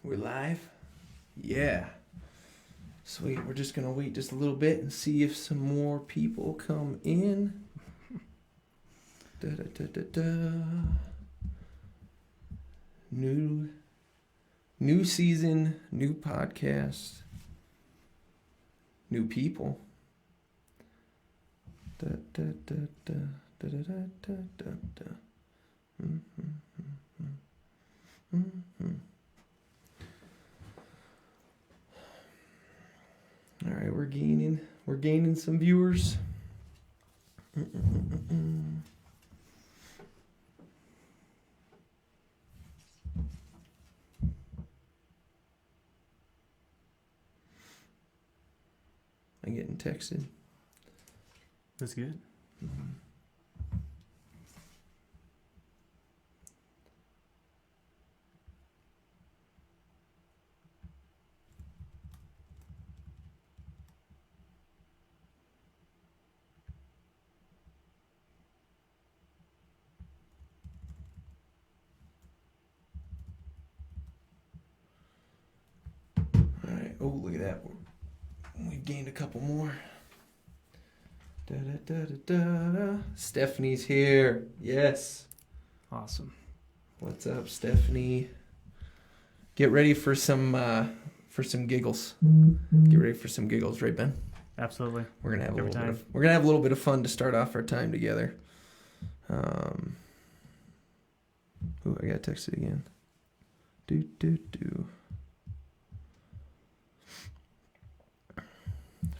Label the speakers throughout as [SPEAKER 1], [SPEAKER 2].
[SPEAKER 1] We're live? Yeah. Sweet. We're just going to wait just a little bit and see if some more people come in. New season, new podcast, new people. All right, we're gaining some viewers. I'm getting texted.
[SPEAKER 2] That's good.
[SPEAKER 1] Mm-hmm. All right. Oh, look at that. We've gained a couple more. Stephanie's here. Yes.
[SPEAKER 2] Awesome.
[SPEAKER 1] What's up, Stephanie? Get ready for some giggles. Get ready for some giggles, right, Ben?
[SPEAKER 2] Absolutely.
[SPEAKER 1] We're gonna have a little bit of fun to start off our time together. Ooh, I got texted again.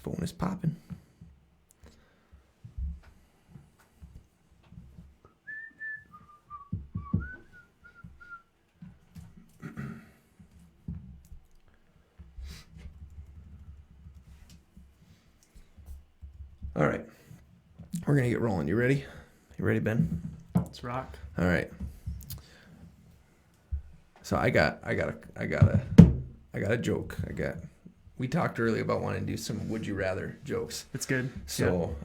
[SPEAKER 1] Phone is popping. All right, we're gonna get rolling. You ready? You ready, Ben?
[SPEAKER 2] Let's rock.
[SPEAKER 1] All right. So I got a joke. We talked earlier about wanting to do some would you rather jokes.
[SPEAKER 2] It's good.
[SPEAKER 1] So,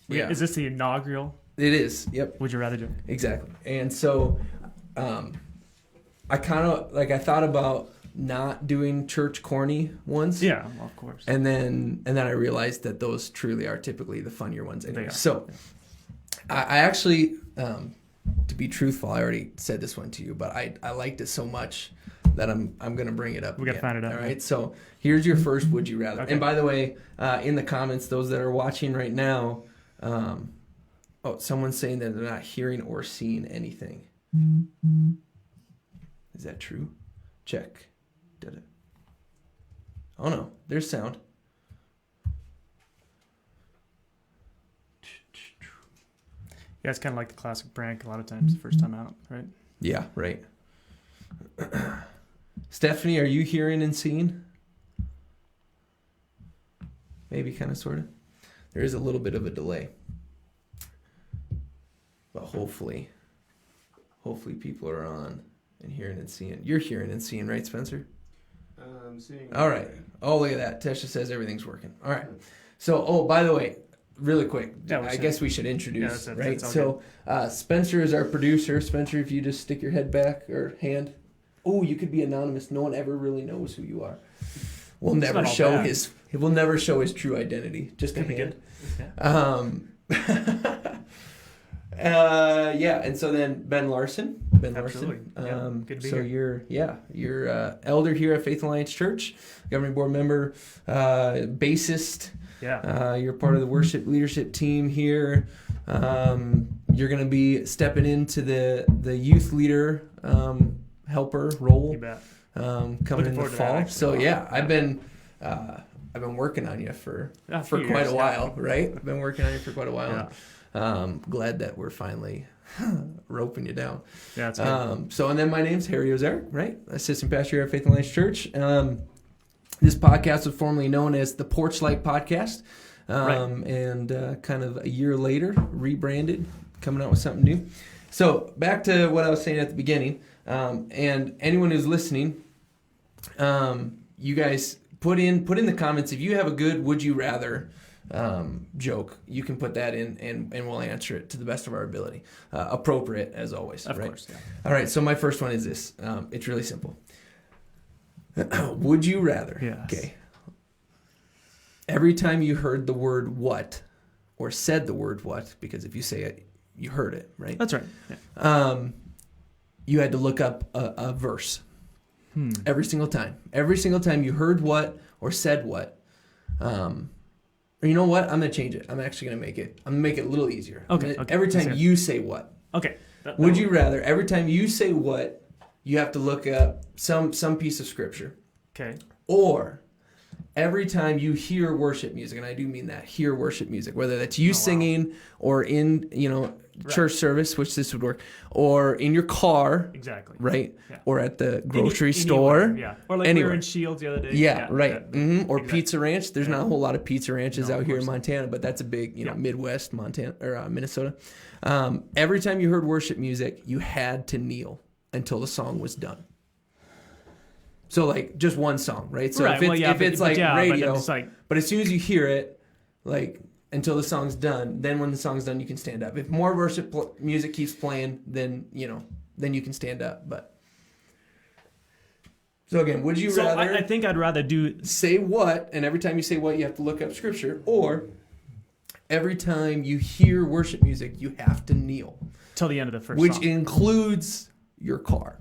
[SPEAKER 1] yeah.
[SPEAKER 2] Is this the inaugural?
[SPEAKER 1] It is. Yep.
[SPEAKER 2] Would you rather joke?
[SPEAKER 1] Exactly. And so, I thought about not doing church corny ones.
[SPEAKER 2] Yeah, well, of course.
[SPEAKER 1] And then I realized that those truly are typically the funnier ones anyway. So, I actually, to be truthful, I already said this one to you, but I liked it so much that I'm going to bring it up.
[SPEAKER 2] We got to find it out.
[SPEAKER 1] All right. So here's your first would you rather.
[SPEAKER 2] Okay.
[SPEAKER 1] And by the way, in the comments, those that are watching right now, someone's saying that they're not hearing or seeing anything. Is that true? Check. Did it? Oh no, there's sound.
[SPEAKER 2] Yeah, it's kind of like the classic prank a lot of times, the first time out, right?
[SPEAKER 1] Yeah, right. Stephanie, are you hearing and seeing? Maybe, kind of, sort of. There is a little bit of a delay. But hopefully people are on and hearing and seeing. You're hearing and seeing, right, Spencer?
[SPEAKER 3] I'm seeing.
[SPEAKER 1] All right. Oh, look at that. Tesha says everything's working. All right. So, by the way, really quick, I guess we should introduce, right? So, Spencer is our producer. Spencer, if you just stick your head back or hand. Oh, you could be anonymous. No one ever really knows who you are. We'll never show his true identity. Just a hand. Yeah. And so then Ben Larson.
[SPEAKER 2] Absolutely.
[SPEAKER 1] Larson.
[SPEAKER 2] Good to be
[SPEAKER 1] so
[SPEAKER 2] here.
[SPEAKER 1] you're elder here at Faith Alliance Church, governing board member, bassist.
[SPEAKER 2] Yeah.
[SPEAKER 1] You're part of the worship leadership team here. You're going to be stepping into the youth leader helper role.
[SPEAKER 2] You bet.
[SPEAKER 1] Coming in the fall. So I've been working on you for quite a while, right? I've been working on you for quite a while. Yeah. Glad that we're finally roping you down.
[SPEAKER 2] Yeah, that's good.
[SPEAKER 1] So, and then my name's Harry Ozarek, right? Assistant pastor here at Faith Alliance Church. This podcast was formerly known as the Porch Light Podcast. And kind of a year later, rebranded, coming out with something new. So back to what I was saying at the beginning. And anyone who's listening, you guys put in the comments if you have a good would you rather joke, you can put that in and we'll answer it to the best of our ability. Appropriate as always.
[SPEAKER 2] Of
[SPEAKER 1] right?
[SPEAKER 2] course, yeah.
[SPEAKER 1] All right, so my first one is this. It's really simple. Would you rather?
[SPEAKER 2] Yes.
[SPEAKER 1] Okay. Every time you heard the word what or said the word what, because if you say it, you heard it, right?
[SPEAKER 2] That's right. Yeah.
[SPEAKER 1] You had to look up a verse every single time. Every single time you heard what or said what. Or you know what? I'm going to change it. I'm actually going to make it a little easier.
[SPEAKER 2] Okay.
[SPEAKER 1] Every time you say what.
[SPEAKER 2] Okay.
[SPEAKER 1] Would you rather, every time you say what, you have to look up some piece of scripture.
[SPEAKER 2] Okay.
[SPEAKER 1] Or every time you hear worship music, and I do mean that, hear worship music, whether that's you singing or in, church service, which this would work, or in your car.
[SPEAKER 2] Exactly.
[SPEAKER 1] Right?
[SPEAKER 2] Yeah.
[SPEAKER 1] Or at the grocery store.
[SPEAKER 2] Anywhere, yeah. Or like we were in Shields the other day.
[SPEAKER 1] Yeah, right. Mm-hmm. Or
[SPEAKER 2] exactly.
[SPEAKER 1] Pizza Ranch. There's not a whole lot of pizza ranches out here in
[SPEAKER 2] not.
[SPEAKER 1] Montana, but that's a big, Midwest Montana or Minnesota. Every time you heard worship music, you had to kneel until the song was done. So like just one song, right? So
[SPEAKER 2] right.
[SPEAKER 1] if it's radio,
[SPEAKER 2] but
[SPEAKER 1] as soon as you hear it, like until the song's done, then when the song's done, you can stand up. If more worship music keeps playing, then you can stand up. But so again, would you rather?
[SPEAKER 2] I think I'd rather do
[SPEAKER 1] say what, and every time you say what, you have to look up scripture, or every time you hear worship music, you have to kneel
[SPEAKER 2] till the end of the first
[SPEAKER 1] which
[SPEAKER 2] song.
[SPEAKER 1] includes your car.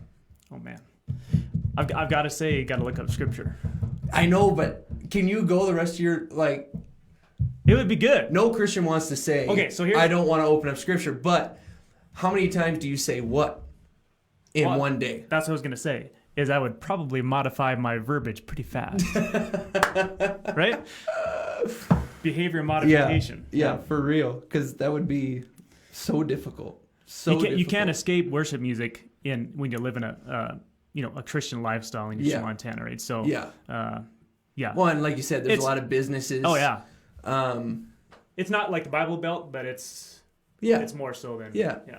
[SPEAKER 2] Oh man. I've got to say, you got to look up scripture.
[SPEAKER 1] I know, but can you go the rest of your, like...
[SPEAKER 2] It would be good.
[SPEAKER 1] No Christian wants to say,
[SPEAKER 2] okay, so
[SPEAKER 1] I don't want to open up scripture, but how many times do you say what in one day?
[SPEAKER 2] That's what I was going to say, is I would probably modify my verbiage pretty fast. Right? Behavior modification.
[SPEAKER 1] Yeah, for real, because that would be so difficult.
[SPEAKER 2] You can't escape worship music when you live in a Christian lifestyle in Montana, right? So yeah.
[SPEAKER 1] Well, and like you said, there's a lot of businesses.
[SPEAKER 2] Oh yeah. It's not like the Bible Belt, but it's more so than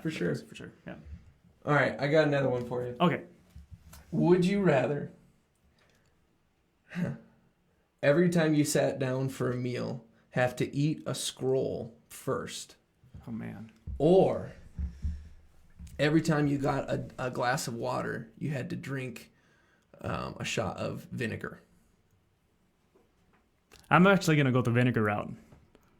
[SPEAKER 1] for sure.
[SPEAKER 2] For sure. Yeah.
[SPEAKER 1] All right, I got another one for you.
[SPEAKER 2] Okay.
[SPEAKER 1] Would you rather every time you sat down for a meal have to eat a scroll first?
[SPEAKER 2] Oh man.
[SPEAKER 1] Or every time you got a glass of water, you had to drink a shot of vinegar.
[SPEAKER 2] I'm actually going to go the vinegar route.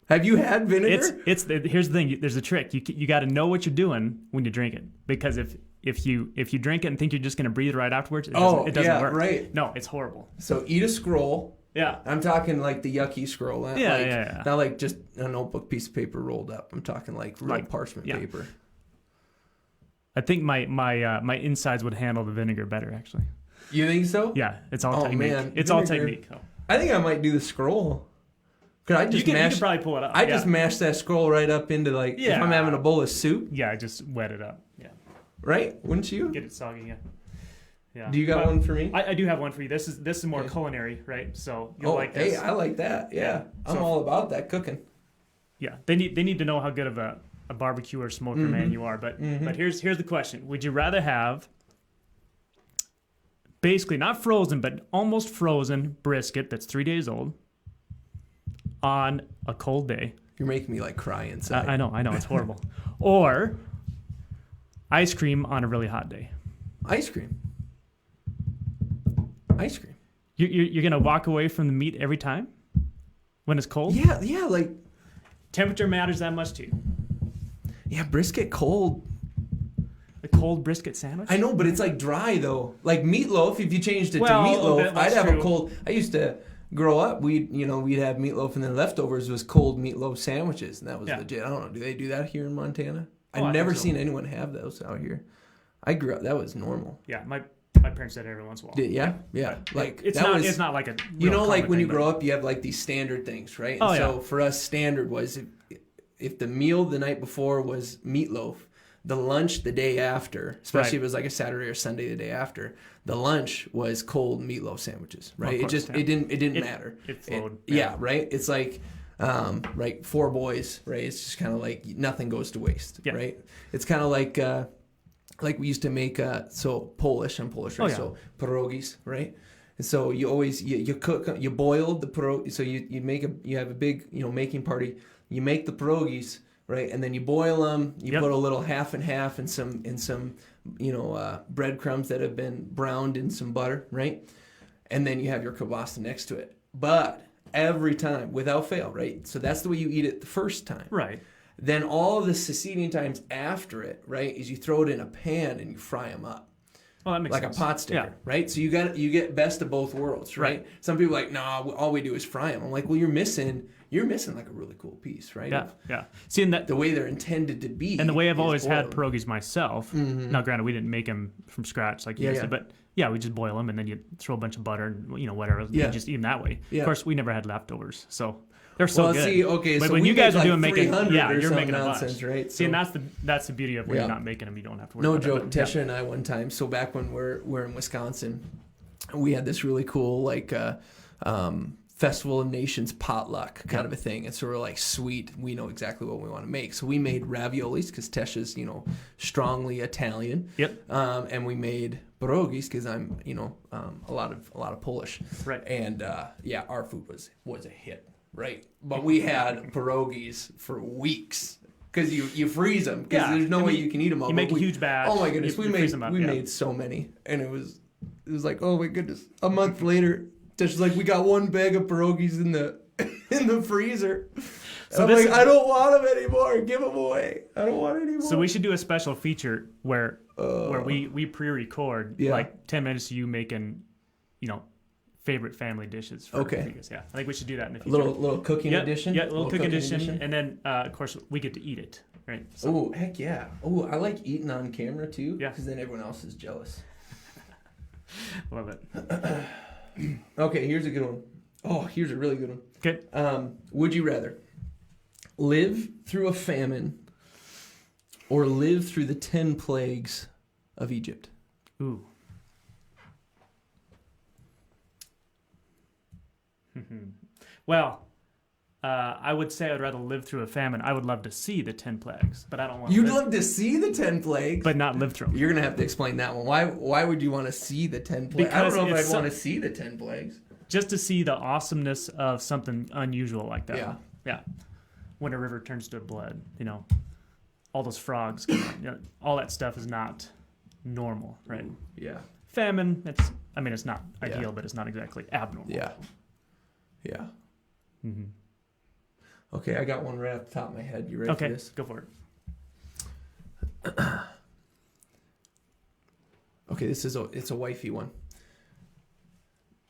[SPEAKER 1] Have you had vinegar?
[SPEAKER 2] Here's the thing. There's a trick. You got to know what you're doing when you drink it, because if you drink it and think you're just going to breathe right afterwards, it doesn't work.
[SPEAKER 1] Right.
[SPEAKER 2] No, it's horrible.
[SPEAKER 1] So eat a scroll.
[SPEAKER 2] Yeah.
[SPEAKER 1] I'm talking like the yucky scroll. Not Not like just a notebook piece of paper rolled up. I'm talking like real parchment paper.
[SPEAKER 2] I think my insides would handle the vinegar better, actually.
[SPEAKER 1] You think so?
[SPEAKER 2] Yeah, it's all technique.
[SPEAKER 1] Man.
[SPEAKER 2] It's all technique. Oh.
[SPEAKER 1] I think I might do the scroll. You can
[SPEAKER 2] probably pull it up.
[SPEAKER 1] Just mash that scroll right up into if I'm having a bowl of soup.
[SPEAKER 2] Yeah, just wet it up. Yeah.
[SPEAKER 1] Right? Wouldn't you?
[SPEAKER 2] Get it soggy. Yeah. Yeah.
[SPEAKER 1] Do you got one for me?
[SPEAKER 2] I do have one for you. This is more culinary, right? So you'll like this.
[SPEAKER 1] Hey, I like that. Yeah. I'm all about that cooking.
[SPEAKER 2] Yeah. They need to know how good of a barbecue or smoker man you are. But here's the question: would you rather have basically not frozen but almost frozen brisket that's 3 days old on a cold day?
[SPEAKER 1] You're making me cry inside.
[SPEAKER 2] I know it's horrible. Or ice cream on a really hot day.
[SPEAKER 1] Ice cream.
[SPEAKER 2] You're gonna walk away from the meat every time when it's cold?
[SPEAKER 1] Yeah, like
[SPEAKER 2] temperature matters that much to you.
[SPEAKER 1] Yeah, brisket cold.
[SPEAKER 2] A cold brisket sandwich?
[SPEAKER 1] I know, but it's dry though. Like meatloaf, if you changed it to meatloaf, I'd have a cold. I used to grow up, we'd have meatloaf and then leftovers was cold meatloaf sandwiches, and that was legit. I don't know, do they do that here in Montana? I've never seen anyone have those out here. I grew up, that was normal.
[SPEAKER 2] Yeah, my parents did it every once in a while.
[SPEAKER 1] Yeah.
[SPEAKER 2] It's not like a
[SPEAKER 1] when you grow up, you have these standard things, right? And so for us, standard was if the meal the night before was meatloaf, the lunch the day after, especially if it was a Saturday or Sunday the day after, the lunch was cold meatloaf sandwiches, right?
[SPEAKER 2] Course,
[SPEAKER 1] it didn't matter.
[SPEAKER 2] It flowed.
[SPEAKER 1] Right? It's right, 4 boys, right? It's just kind of nothing goes to waste, right? It's kind of like we used to make Polish, I'm Polish, right? So pierogis, right? And so you always you cook, you boil the pierogi. So you have a big making party. You make the pierogies, right, and then you boil them. You put a little half and half and some breadcrumbs that have been browned in some butter, right, and then you have your kielbasa next to it. But every time, without fail, right. So that's the way you eat it the first time,
[SPEAKER 2] right.
[SPEAKER 1] Then all of the succeeding times after it, right, is you throw it in a pan and you fry them up.
[SPEAKER 2] Well, that makes
[SPEAKER 1] like
[SPEAKER 2] sense.
[SPEAKER 1] A pot sticker, right? So you get best of both worlds, right? Some people are like, nah, all we do is fry them. I'm like, well, you're missing like a really cool piece, right?
[SPEAKER 2] Yeah. Seeing that
[SPEAKER 1] the way they're intended to be,
[SPEAKER 2] and the way I've always had pierogies myself.
[SPEAKER 1] Mm-hmm.
[SPEAKER 2] Now, granted, we didn't make them from scratch like you said, but we just boil them and then you throw a bunch of butter and whatever. You just eat them that way. Yeah. Of course, we never had leftovers, so. They're so good.
[SPEAKER 1] See, okay,
[SPEAKER 2] but
[SPEAKER 1] so
[SPEAKER 2] when you guys are doing
[SPEAKER 1] making,
[SPEAKER 2] you're making a
[SPEAKER 1] bunch, right?
[SPEAKER 2] See, and that's the beauty of when you're not making them. You don't have to worry.
[SPEAKER 1] No
[SPEAKER 2] about
[SPEAKER 1] joke.
[SPEAKER 2] It,
[SPEAKER 1] Tesha and I one time. So back when we're in Wisconsin, we had this really cool Festival of Nations potluck kind of a thing, and so we're like, sweet, we know exactly what we want to make. So we made raviolis because Tesha's strongly Italian.
[SPEAKER 2] Yep.
[SPEAKER 1] And we made pierogies because I'm a lot of Polish.
[SPEAKER 2] Right.
[SPEAKER 1] And our food was a hit. Right, but we had pierogies for weeks because you freeze them because there's no way you can eat them all.
[SPEAKER 2] You make a huge batch.
[SPEAKER 1] Oh my goodness, we made so many, and it was like, oh my goodness. A month later, Tisha's like, we got one bag of pierogies in the freezer. So I'm like, I don't want them anymore. Give them away. I don't want any more.
[SPEAKER 2] So we should do a special feature where we pre-record like 10 minutes of you making, favorite family dishes. For Vegas. Yeah, I think we should do that in the future.
[SPEAKER 1] Little cooking edition.
[SPEAKER 2] Yeah, little cooking edition, and then of course we get to eat it, right? So.
[SPEAKER 1] Oh heck yeah! Oh, I like eating on camera too. Yeah, because then everyone else is jealous.
[SPEAKER 2] Love it.
[SPEAKER 1] Okay, here's a good one. Oh, here's a really good one.
[SPEAKER 2] Okay.
[SPEAKER 1] Would you rather live through a famine or live through the 10 plagues of Egypt?
[SPEAKER 2] Ooh. Well, I would say I'd rather live through a famine. I would love to see the 10 plagues, but I don't want to.
[SPEAKER 1] You'd love to see the 10 plagues?
[SPEAKER 2] But not live through them.
[SPEAKER 1] You're going to have to explain that one. Why would you want to see the 10 plagues? I don't know if I'd want to see the 10 plagues.
[SPEAKER 2] Just to see the awesomeness of something unusual like that. Yeah. When a river turns to blood, all those frogs, all that stuff is not normal, right?
[SPEAKER 1] Yeah.
[SPEAKER 2] Famine, it's not ideal, but it's not exactly abnormal.
[SPEAKER 1] Yeah. Mm-hmm. Okay, I got one right off the top of my head. You ready for this?
[SPEAKER 2] Go for it.
[SPEAKER 1] Okay, it's a wifey one.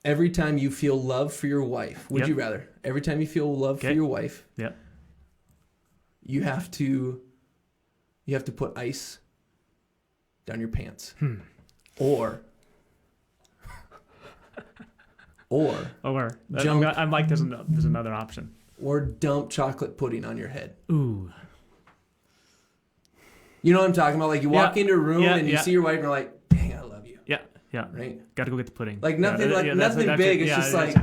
[SPEAKER 1] Every time you feel love for your wife, would you rather? Every time you feel love for your wife, you have to put ice down your pants, or
[SPEAKER 2] jump, I'm like there's another option.
[SPEAKER 1] Or dump chocolate pudding on your head.
[SPEAKER 2] Ooh.
[SPEAKER 1] You know what I'm talking about? Like you walk into a room and you see your wife and you're like, dang, I love you.
[SPEAKER 2] Yeah.
[SPEAKER 1] Right?
[SPEAKER 2] Got to go get the pudding.
[SPEAKER 1] Like nothing nothing big. It's just like,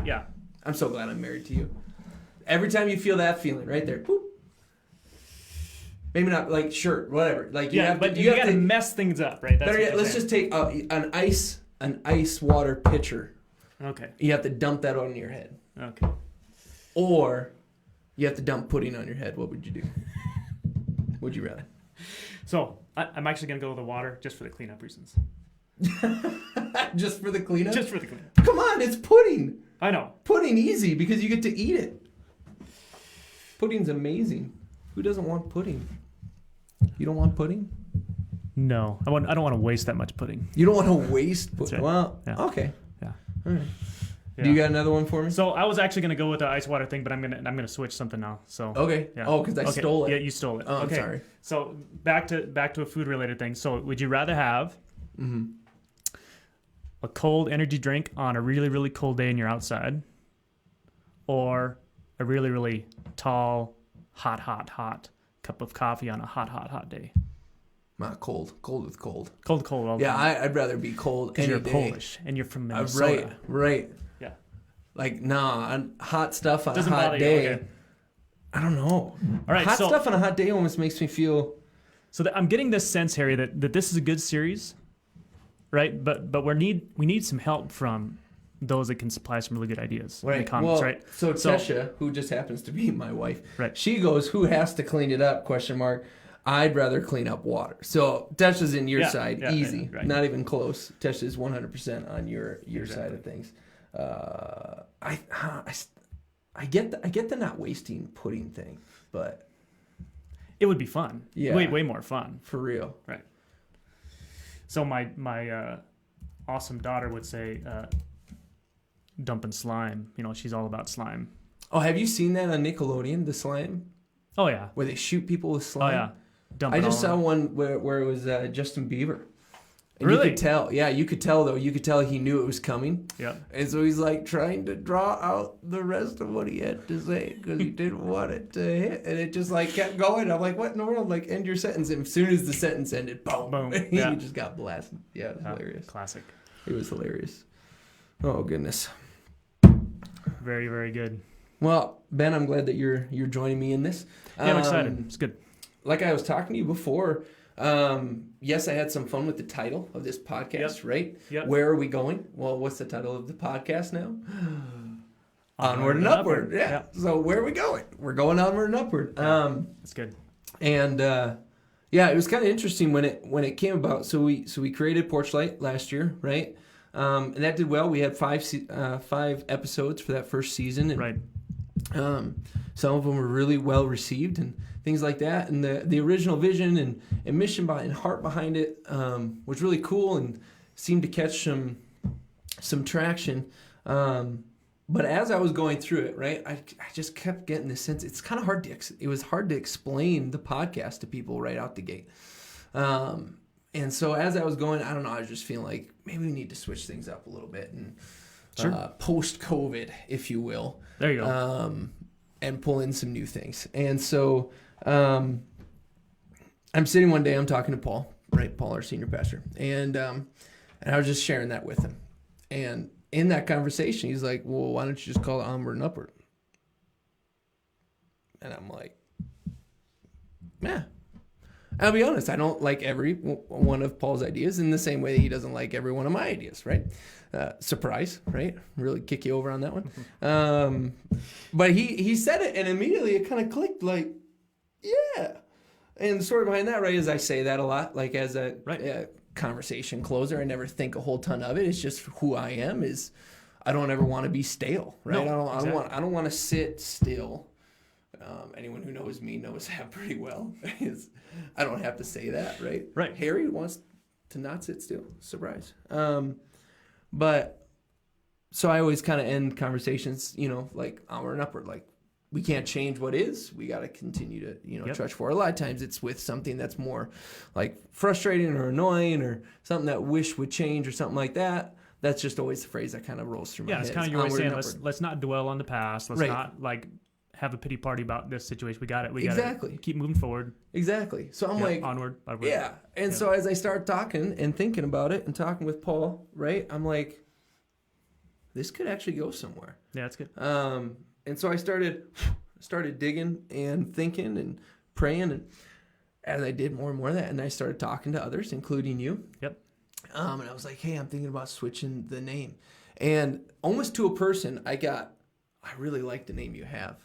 [SPEAKER 1] I'm so glad I'm married to you. Every time you feel that feeling right there, boop. Maybe not like shirt, whatever. Like you have to
[SPEAKER 2] mess things up, right?
[SPEAKER 1] Let's just take an ice water pitcher.
[SPEAKER 2] Okay.
[SPEAKER 1] You have to dump that on your head.
[SPEAKER 2] Okay.
[SPEAKER 1] Or you have to dump pudding on your head. What would you do? Would you rather?
[SPEAKER 2] So I'm actually gonna go with the water just for the cleanup reasons.
[SPEAKER 1] Just for the cleanup?
[SPEAKER 2] Just for the cleanup.
[SPEAKER 1] Come on, it's pudding.
[SPEAKER 2] I know.
[SPEAKER 1] Pudding easy because you get to eat it. Pudding's amazing. Who doesn't want pudding? You don't want pudding?
[SPEAKER 2] No, I don't want to waste that much pudding.
[SPEAKER 1] You don't want to waste pudding?
[SPEAKER 2] Right.
[SPEAKER 1] Well, okay. Yeah. All right. Yeah. Do you got another one for me?
[SPEAKER 2] So I was actually gonna go with the ice water thing, but I'm gonna switch something now. So
[SPEAKER 1] okay. Yeah. Oh, because I stole it.
[SPEAKER 2] Yeah, you stole it.
[SPEAKER 1] Oh,
[SPEAKER 2] okay.
[SPEAKER 1] I'm sorry.
[SPEAKER 2] So back to a food related thing. So would you rather have a cold energy drink on a really really cold day and you're outside, or a really really tall hot cup of coffee on a hot day?
[SPEAKER 1] Not cold. Cold with cold.
[SPEAKER 2] Cold.
[SPEAKER 1] Yeah, I'd rather be cold any
[SPEAKER 2] you're
[SPEAKER 1] day.
[SPEAKER 2] Polish and you're from Minnesota.
[SPEAKER 1] Right.
[SPEAKER 2] Yeah.
[SPEAKER 1] Like, hot stuff on
[SPEAKER 2] Doesn't
[SPEAKER 1] a hot
[SPEAKER 2] bother
[SPEAKER 1] day.
[SPEAKER 2] You. Okay.
[SPEAKER 1] I don't know.
[SPEAKER 2] All right,
[SPEAKER 1] hot stuff on a hot day almost makes me feel...
[SPEAKER 2] So I'm getting this sense, Harry, that this is a good series, right? But we need some help from those that can supply some really good ideas in
[SPEAKER 1] Right.
[SPEAKER 2] the comments,
[SPEAKER 1] Well,
[SPEAKER 2] right?
[SPEAKER 1] so Tesha, who just happens to be my wife,
[SPEAKER 2] Right.
[SPEAKER 1] she goes, "Who has to clean it up?" ? I'd rather clean up water. So Tesha's in your side, easy,
[SPEAKER 2] right.
[SPEAKER 1] not even close. Tesha's 100% on your side of things. I get the not wasting pudding thing, but
[SPEAKER 2] it would be fun.
[SPEAKER 1] Yeah.
[SPEAKER 2] Way more fun.
[SPEAKER 1] For real.
[SPEAKER 2] Right. So my awesome daughter would say, dumping slime. She's all about slime.
[SPEAKER 1] Oh, have you seen that on Nickelodeon, the slime?
[SPEAKER 2] Oh, yeah.
[SPEAKER 1] Where they shoot people with slime?
[SPEAKER 2] Oh, yeah.
[SPEAKER 1] I just saw one where it was Justin Bieber. And
[SPEAKER 2] really?
[SPEAKER 1] You could tell. Yeah, you could tell, though. You could tell he knew it was coming.
[SPEAKER 2] Yeah.
[SPEAKER 1] And so he's like trying to draw out the rest of what he had to say because he didn't want it to hit. And it just like kept going. I'm like, what in the world? Like, end your sentence. And as soon as the sentence ended, boom.
[SPEAKER 2] Boom.
[SPEAKER 1] He
[SPEAKER 2] Yeah.
[SPEAKER 1] just got blasted. Yeah, it was hilarious.
[SPEAKER 2] Classic.
[SPEAKER 1] It was hilarious. Oh, goodness.
[SPEAKER 2] Very, very good.
[SPEAKER 1] Well, Ben, I'm glad that you're joining me in this.
[SPEAKER 2] Yeah, I'm excited. It's good.
[SPEAKER 1] Like I was talking to you before, yes, I had some fun with the title of this podcast, right?
[SPEAKER 2] Yep.
[SPEAKER 1] Where are we going? Well, what's the title of the podcast now? Onward and Upward. Yeah.
[SPEAKER 2] Yep.
[SPEAKER 1] So where are we going? We're going onward and upward.
[SPEAKER 2] That's good.
[SPEAKER 1] And yeah, it was kind of interesting when it came about. So we created Porch Light last year, right? And that did well. We had 5 episodes for that first season, and
[SPEAKER 2] right.
[SPEAKER 1] Some of them were really well received and things like that. And the original vision and mission and heart behind it was really cool and seemed to catch some traction. But as I was going through it, right, I just kept getting this sense. It's kind of hard it was hard to explain the podcast to people right out the gate. And so as I was going, I don't know, I was just feeling like maybe we need to switch things up a little bit and
[SPEAKER 2] Sure.
[SPEAKER 1] Post-COVID, if you will.
[SPEAKER 2] There you go.
[SPEAKER 1] And pull in some new things. And so I'm sitting one day, I'm talking to Paul, right? Paul, our senior pastor. And I was just sharing that with him. And in that conversation, he's like, well, why don't you just call it Onward and Upward? And I'm like, yeah. I'll be honest, I don't like every one of Paul's ideas in the same way that he doesn't like every one of my ideas, right? Surprise, right? Really kick you over on that one. But he said it, and immediately it kind of clicked, like, yeah. And the story behind that, right, is I say that a lot, like as a conversation closer. I never think a whole ton of it. It's just who I am. Is I don't ever want to be stale, right?
[SPEAKER 2] No,
[SPEAKER 1] I don't want to sit still. Anyone who knows me knows that pretty well. I don't have to say that, right?
[SPEAKER 2] Right.
[SPEAKER 1] Harry wants to not sit still. Surprise. But so I always kind of end conversations, like onward and upward. Like we can't change what is. We got to continue to, trudge forward. A lot of times it's with something that's more like frustrating or annoying or something that wish would change or something like that. That's just always the phrase that kind of rolls through my head.
[SPEAKER 2] Yeah, it's kind of your way of saying let's not dwell on the past. Let's not like have a pity party about this situation. We got it. We got to keep moving forward.
[SPEAKER 1] Exactly. So I'm like
[SPEAKER 2] onward, upward.
[SPEAKER 1] Yeah. And so as I start talking and thinking about it and talking with Paul, right, I'm like, this could actually go somewhere.
[SPEAKER 2] Yeah, that's good.
[SPEAKER 1] And so I started digging and thinking and praying, and as I did more and more of that, and I started talking to others, including you.
[SPEAKER 2] Yep.
[SPEAKER 1] And I was like, hey, I'm thinking about switching the name. And almost to a person, I really like the name you have.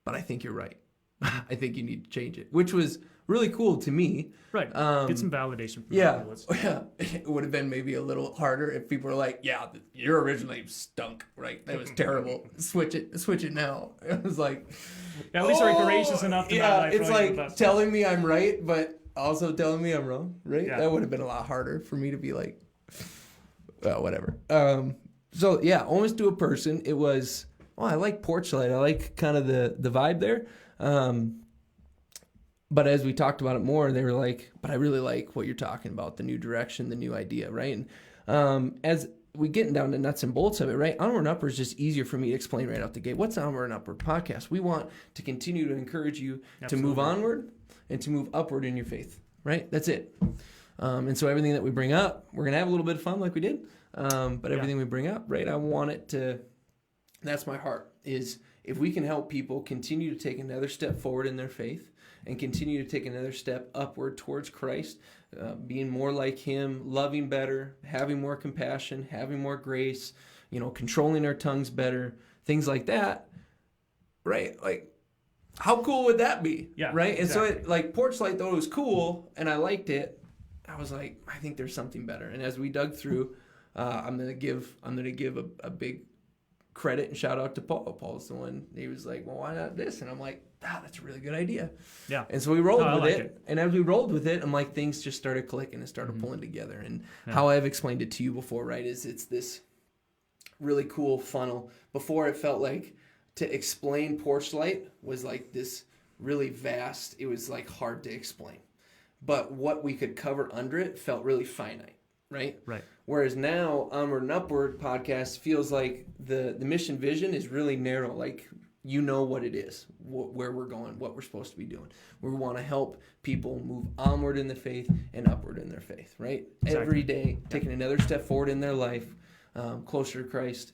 [SPEAKER 1] But I think you're right. I think you need to change it, which was really cool to me.
[SPEAKER 2] Right. Get some validation from
[SPEAKER 1] people. Yeah. It would have been maybe a little harder if people were like, yeah, your original name stunk, right? That was terrible. Switch it now. It was like...
[SPEAKER 2] Yeah, at least they're gracious enough to not
[SPEAKER 1] it's like telling me I'm right, but also telling me I'm wrong, right? Yeah. That would have been a lot harder for me to be like, well, whatever. So, yeah, almost to a person, it was... Well, I like Porch Light. I like kind of the vibe there. But as we talked about it more, they were like, but I really like what you're talking about, the new direction, the new idea, right? And as we get down to nuts and bolts of it, right? Onward and Upward is just easier for me to explain right out the gate. What's Onward and Upward podcast? We want to continue to encourage you to move onward and to move upward in your faith, right? That's it. And so everything that we bring up, we're going to have a little bit of fun like we did. But everything we bring up, right, I want it to... That's my heart, is if we can help people continue to take another step forward in their faith and continue to take another step upward towards Christ, being more like him, loving better, having more compassion, having more grace, controlling our tongues better, things like that, right? Like, how cool would that be?
[SPEAKER 2] Yeah,
[SPEAKER 1] right? And
[SPEAKER 2] exactly.
[SPEAKER 1] so Porch Light, though it was cool and I liked it, I was like, I think there's something better. And as we dug through, I'm gonna give a big credit and shout out to Paul. Paul's the one. He was like, well, why not this? And I'm like, that's a really good idea.
[SPEAKER 2] Yeah.
[SPEAKER 1] And so we rolled with
[SPEAKER 2] like
[SPEAKER 1] it. And as we rolled with it, I'm like, things just started clicking and started pulling together. And how I've explained it to you before, right, is it's this really cool funnel. Before it felt like to explain Porch Light was like this really vast, it was like hard to explain. But what we could cover under it felt really finite, right?
[SPEAKER 2] Right.
[SPEAKER 1] Whereas now, Onward and Upward podcast feels like the mission vision is really narrow. Like, what it is, where we're going, what we're supposed to be doing. We want to help people move onward in the faith and upward in their faith, right?
[SPEAKER 2] Exactly.
[SPEAKER 1] Every day, taking another step forward in their life, closer to Christ,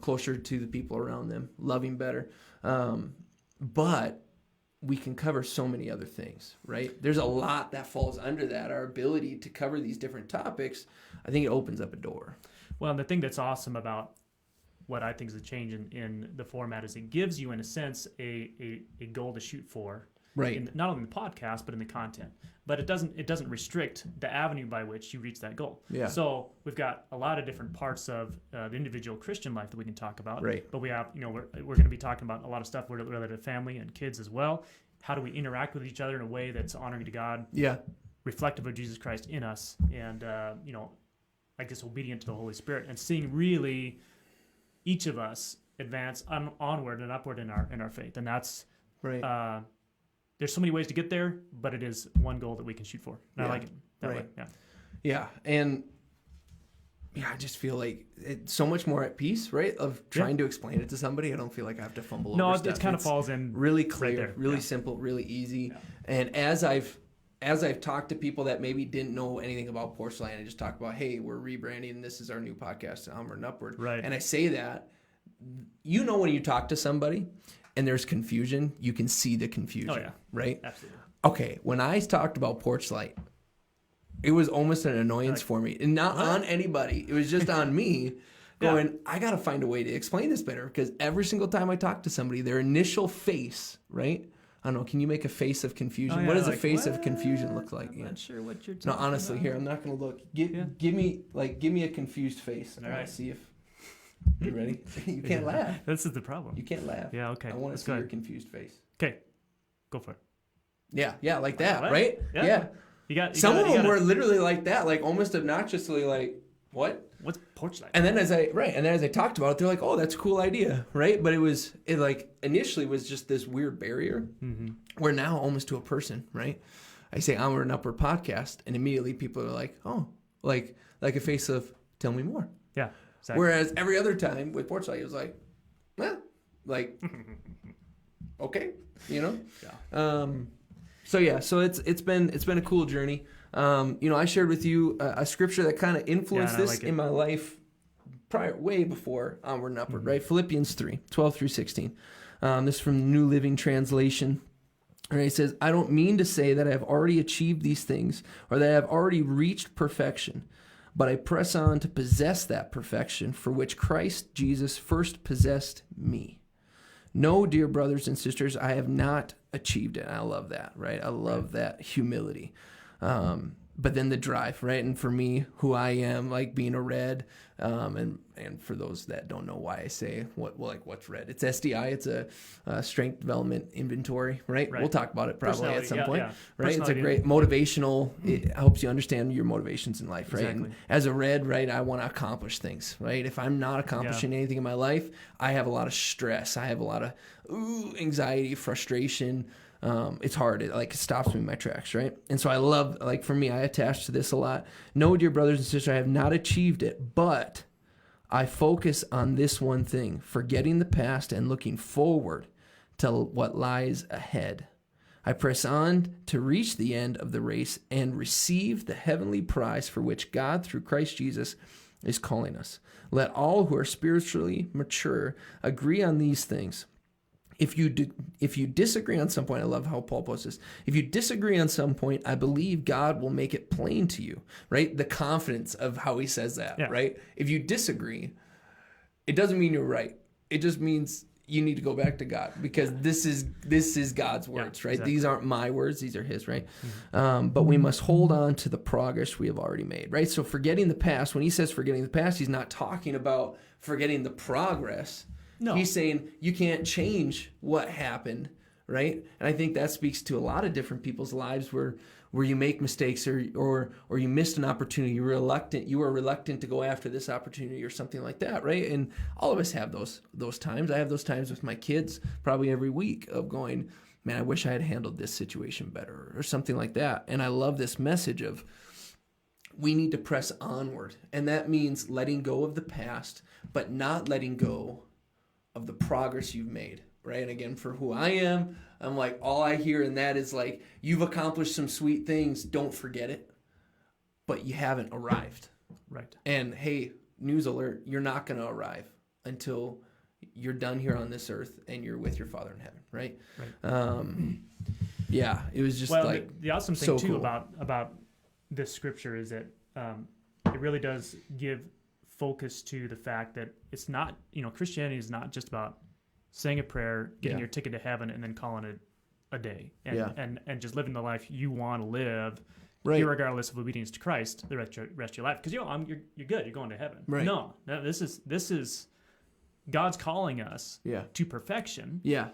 [SPEAKER 1] closer to the people around them, loving better. But we can cover so many other things, right? There's a lot that falls under that. Our ability to cover these different topics, I think it opens up a door.
[SPEAKER 2] Well, and the thing that's awesome about what I think is a change in the format is it gives you, in a sense, a goal to shoot for.
[SPEAKER 1] Right.
[SPEAKER 2] Not only in the podcast, but in the content. But it doesn't restrict the avenue by which you reach that goal.
[SPEAKER 1] Yeah.
[SPEAKER 2] So we've got a lot of different parts of the individual Christian life that we can talk about.
[SPEAKER 1] Right.
[SPEAKER 2] But we have, we're going to be talking about a lot of stuff related to family and kids as well. How do we interact with each other in a way that's honoring to God?
[SPEAKER 1] Yeah.
[SPEAKER 2] Reflective of Jesus Christ in us, and I guess obedient to the Holy Spirit, and seeing really each of us advance onward and upward in our faith, and that's
[SPEAKER 1] right.
[SPEAKER 2] There's so many ways to get there, but it is one goal that we can shoot for. And I like it that way. Yeah.
[SPEAKER 1] Yeah. And I just feel like it's so much more at peace, right? Of trying to explain it to somebody. I don't feel like I have to fumble over stuff.
[SPEAKER 2] No, it kind of falls in
[SPEAKER 1] really clear,
[SPEAKER 2] right
[SPEAKER 1] really simple, really easy.
[SPEAKER 2] Yeah.
[SPEAKER 1] And as I've talked to people that maybe didn't know anything about Porch Light, I just talk about, hey, we're rebranding and this is our new podcast, Onward and Upward.
[SPEAKER 2] Right.
[SPEAKER 1] And I say that, when you talk to somebody and there's confusion, you can see the confusion.
[SPEAKER 2] Oh, yeah.
[SPEAKER 1] Right?
[SPEAKER 2] Absolutely.
[SPEAKER 1] Okay, when I talked about Porch Light, it was almost an annoyance for me. And not on anybody. It was just on me going, I got to find a way to explain this better. Because every single time I talk to somebody, their initial face, right? I don't know. Can you make a face of confusion? What does a face of confusion look like?
[SPEAKER 2] I'm not sure what you're talking about.
[SPEAKER 1] No, honestly, here, I'm not going to look. Give me a confused face.
[SPEAKER 2] All right.
[SPEAKER 1] I'll see if... You ready? You can't laugh.
[SPEAKER 2] This is the problem.
[SPEAKER 1] You can't laugh.
[SPEAKER 2] Yeah, okay.
[SPEAKER 1] I want to see your confused face.
[SPEAKER 2] Okay. Go for it.
[SPEAKER 1] Yeah, like that,
[SPEAKER 2] What?
[SPEAKER 1] right?
[SPEAKER 2] Yeah.
[SPEAKER 1] Some of them were literally like that, like almost obnoxiously like, what?
[SPEAKER 2] What's Porch Light?
[SPEAKER 1] And then as I talked about it, they're like, oh, that's a cool idea, right? But it like initially was just this weird barrier where now almost to a person, right? I say Onward and Upward podcast, and immediately people are like, oh, like a face of, tell me more.
[SPEAKER 2] Yeah. Exactly.
[SPEAKER 1] Whereas every other time with Porch Light, it was like, like, okay,
[SPEAKER 2] Yeah.
[SPEAKER 1] So it's been a cool journey. I shared with you a scripture that kind of influenced this in my life way before Onward and Upward, right? Philippians 3:12-16. This is from the New Living Translation. Right, it says, I don't mean to say that I have already achieved these things or that I have already reached perfection, but I press on to possess that perfection for which Christ Jesus first possessed me. No, dear brothers and sisters, I have not achieved it. I love that, right? I love that humility. But then the drive, right? And for me, who I am, like being a red, and for those that don't know why I say what's red, it's SDI. It's a strength development inventory, right? We'll talk about it probably at some point, right? It's a great motivational. It helps you understand your motivations in life, right? Exactly. And as a red, right, I want to accomplish things, right? If I'm not accomplishing anything in my life, I have a lot of stress. I have a lot of anxiety, frustration. It's hard. It stops me in my tracks, right? And so I love, for me, I attach to this a lot. No, dear brothers and sisters, I have not achieved it, but I focus on this one thing, forgetting the past and looking forward to what lies ahead. I press on to reach the end of the race and receive the heavenly prize for which God, through Christ Jesus, is calling us. Let all who are spiritually mature agree on these things. if you disagree on some point, I love how Paul puts this. If you disagree on some point, I believe God will make it plain to you, right? The confidence of how he says that, right? If you disagree, it doesn't mean you're right. It just means you need to go back to God, because this is God's words, right? Exactly. These aren't my words; these are His, right? Mm-hmm. But we must hold on to the progress we have already made, right? So forgetting the past, when he says forgetting the past, he's not talking about forgetting the progress. No. He's saying you can't change what happened, right? And I think that speaks to a lot of different people's lives where you make mistakes or you missed an opportunity. You were reluctant to go after this opportunity or something like that, right? And all of us have those times. I have those times with my kids probably every week of going, man, I wish I had handled this situation better or something like that. And I love this message of we need to press onward. And that means letting go of the past, but not letting go of the progress you've made, right? And again, for who I am, I'm like, all I hear in that is like, you've accomplished some sweet things, don't forget it, but you haven't arrived.
[SPEAKER 2] Right.
[SPEAKER 1] And hey, news alert, you're not going to arrive until you're done here on this earth and you're with your Father in heaven, right? Right. Yeah, it was just
[SPEAKER 2] the awesome thing so too cool. about this scripture is that it really does give focus to the fact that it's not, Christianity is not just about saying a prayer, getting your ticket to heaven, and then calling it a day, and just living the life you want to live, regardless of obedience to Christ, the rest of your life. Because you're good, you're going to heaven. Right. No, this is God's calling us to perfection.
[SPEAKER 1] Yeah,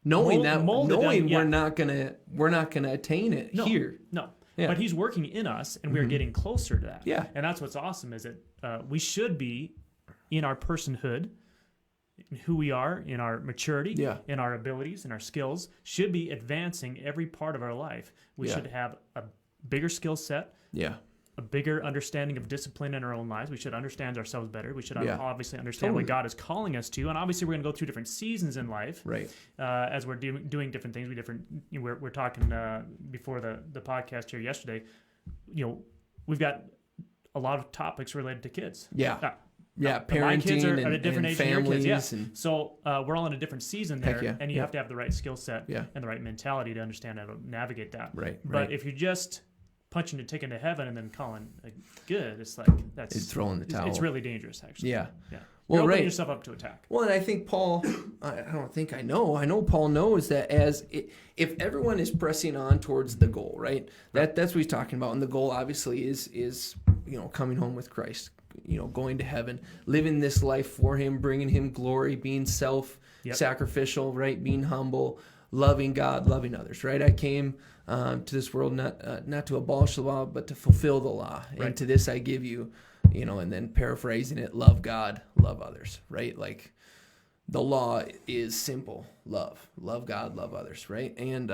[SPEAKER 1] knowing we're not gonna attain it here.
[SPEAKER 2] No. Yeah. But He's working in us, and we're getting closer to that. Yeah. And that's what's awesome is that we should be in our personhood, who we are, in our maturity, in our abilities, in our skills, should be advancing every part of our life. We should have a bigger skill set, a bigger understanding of discipline in our own lives. We should understand ourselves better. We should obviously understand what God is calling us to. And obviously, we're going to go through different seasons in life, right? As we're doing different things. We're talking before the podcast here yesterday. We've got a lot of topics related to kids.
[SPEAKER 1] Parenting
[SPEAKER 2] my kids are at a different
[SPEAKER 1] and
[SPEAKER 2] age
[SPEAKER 1] families.
[SPEAKER 2] Than your kids. So we're all in a different season there, and you have to have the right skill set and the right mentality to understand how to navigate that. Right. But if you're just punching a ticket to heaven and then calling good, it's like it's
[SPEAKER 1] throwing the towel.
[SPEAKER 2] It's really dangerous, actually.
[SPEAKER 1] Yeah.
[SPEAKER 2] You're opening yourself up to attack.
[SPEAKER 1] Well, and I think Paul, I know Paul knows that if everyone is pressing on towards the goal, right? That's what he's talking about. And the goal obviously is coming home with Christ, going to heaven, living this life for Him, bringing Him glory, being self-sacrificial, right? Being humble, loving God, loving others, right? I came to this world not to abolish the law, but to fulfill the law. Right. And to this I give you, and then paraphrasing it, love God, love others, right? Like the law is simple, love God, love others, right? And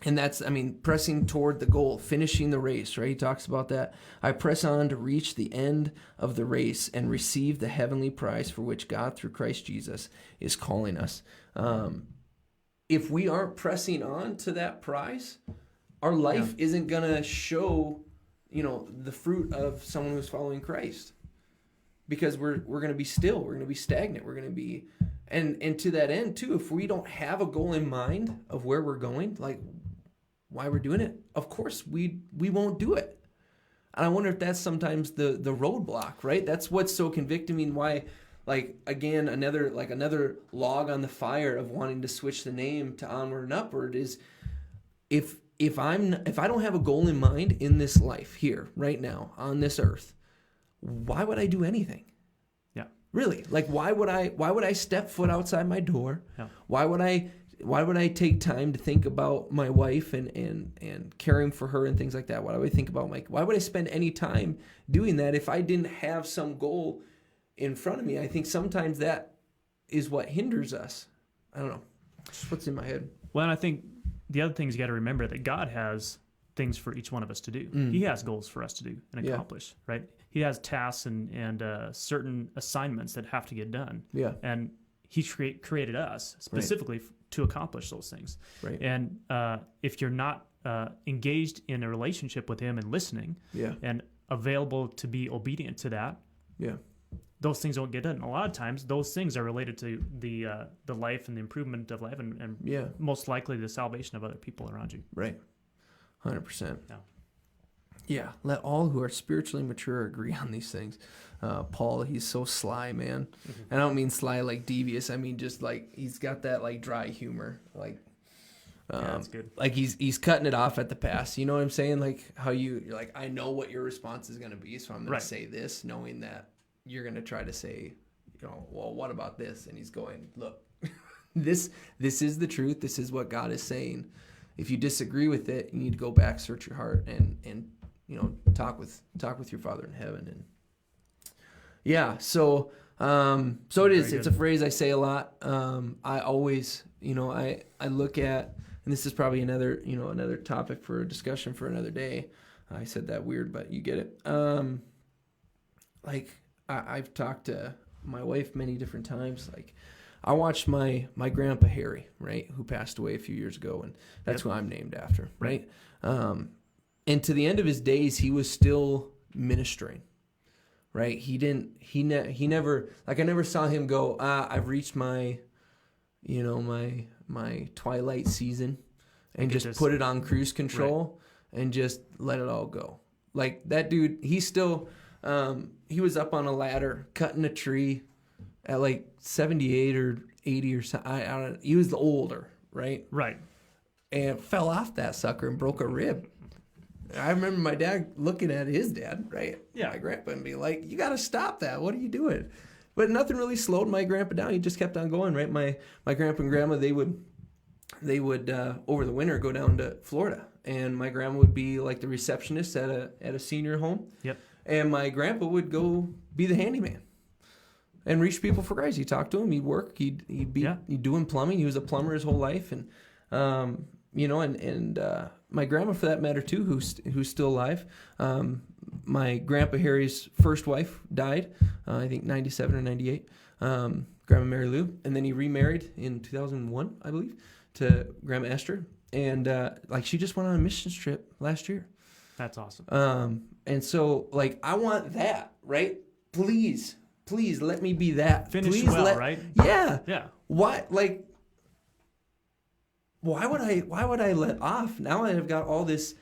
[SPEAKER 1] that's, pressing toward the goal, finishing the race, right? He talks about that. I press on to reach the end of the race and receive the heavenly prize for which God, through Christ Jesus, is calling us. If we aren't pressing on to that prize, our life isn't going to show, the fruit of someone who's following Christ. Because we're going to be still, we're going to be stagnant, we're going to be, and to that end too, if we don't have a goal in mind of where we're going, like why we're doing it, of course we won't do it. And I wonder if that's sometimes the roadblock, right? That's what's so convicting. Why, like, again, another log on the fire of wanting to switch the name to Onward and Upward is if I don't have a goal in mind in this life here right now on this earth, why would I do anything? Yeah. Really? Like why would I step foot outside my door? Yeah. Why would I take time to think about my wife and caring for her and things like that? Why would I spend any time doing that if I didn't have some goal in front of me? I think sometimes that is what hinders us. I don't know. Just what's in my head.
[SPEAKER 2] Well, and I think the other thing is you got to remember that God has things for each one of us to do. He has goals for us to do and accomplish, right? He has tasks and certain assignments that have to get done. Yeah. And He created us specifically to accomplish those things. Right. And if you're not engaged in a relationship with Him and listening and available to be obedient to that, those things don't get done. A lot of times, those things are related to the life and the improvement of life, and most likely the salvation of other people around you.
[SPEAKER 1] Right, 100%.
[SPEAKER 2] Yeah.
[SPEAKER 1] Yeah, let all who are spiritually mature agree on these things. Paul, he's so sly, man. Mm-hmm. And I don't mean sly like devious. I mean just like he's got that like dry humor, like.
[SPEAKER 2] That's good.
[SPEAKER 1] Like he's cutting it off at the pass. You know what I'm saying? Like how you're like, I know what your response is going to be, so I'm going to say this, knowing that you're going to try to say, well, what about this? And he's going, look, this is the truth. This is what God is saying. If you disagree with it, you need to go back, search your heart, and talk with your Father in heaven. And yeah, so it is. It's a phrase I say a lot. I always, I look at. And this is probably another topic for a discussion for another day. I said that weird, but you get it. I've talked to my wife many different times. Like, I watched my grandpa Harry, right, who passed away a few years ago, and that's who I'm named after, right? And to the end of his days, he was still ministering, right? He never, like, I never saw him go, I've reached my twilight season and just put it on cruise control and just let it all go. Like that dude, he still, he was up on a ladder cutting a tree at like 78 or 80 or something. I don't know. He was older, right?
[SPEAKER 2] Right.
[SPEAKER 1] And fell off that sucker and broke a rib. I remember my dad looking at his dad, right?
[SPEAKER 2] Yeah.
[SPEAKER 1] My grandpa, and be like, you got to stop that. What are you doing? But nothing really slowed my grandpa down. He just kept on going, right? My grandpa and grandma, they would over the winter go down to Florida, and my grandma would be like the receptionist at a senior home.
[SPEAKER 2] Yep.
[SPEAKER 1] And my grandpa would go be the handyman and reach people for Christ. He'd talk to them. He'd work. He'd be doing plumbing. He was a plumber his whole life, and my grandma, for that matter, too, who's still alive. My grandpa Harry's first wife died, I think 97 or 98, Grandma Mary Lou, and then he remarried in 2001, I believe, to Grandma Esther, and she just went on a missions trip last year.
[SPEAKER 2] That's awesome.
[SPEAKER 1] And so like I want that, right? Please let me be that.
[SPEAKER 2] Finish
[SPEAKER 1] Please
[SPEAKER 2] well, right?
[SPEAKER 1] Yeah.
[SPEAKER 2] Yeah.
[SPEAKER 1] Why would I let off? Now I've got all this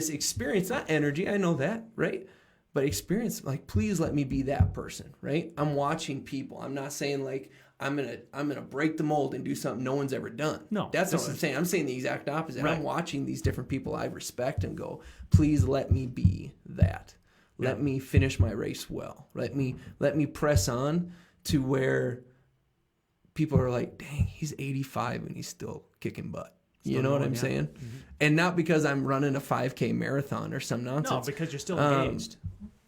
[SPEAKER 1] experience, not energy, I know that, right? But experience, like, please let me be that person, right? I'm watching people. I'm not saying like I'm gonna break the mold and do something no one's ever done.
[SPEAKER 2] No.
[SPEAKER 1] That's not what I'm saying. I'm saying the exact opposite.
[SPEAKER 2] Right.
[SPEAKER 1] I'm watching these different people I respect and go, please let me be that. Let me finish my race well. Let me press on to where people are like, dang, he's 85 and he's still kicking butt. You know what I'm saying? Mm-hmm. And not because I'm running a 5K marathon or some nonsense.
[SPEAKER 2] No, because you're still engaged.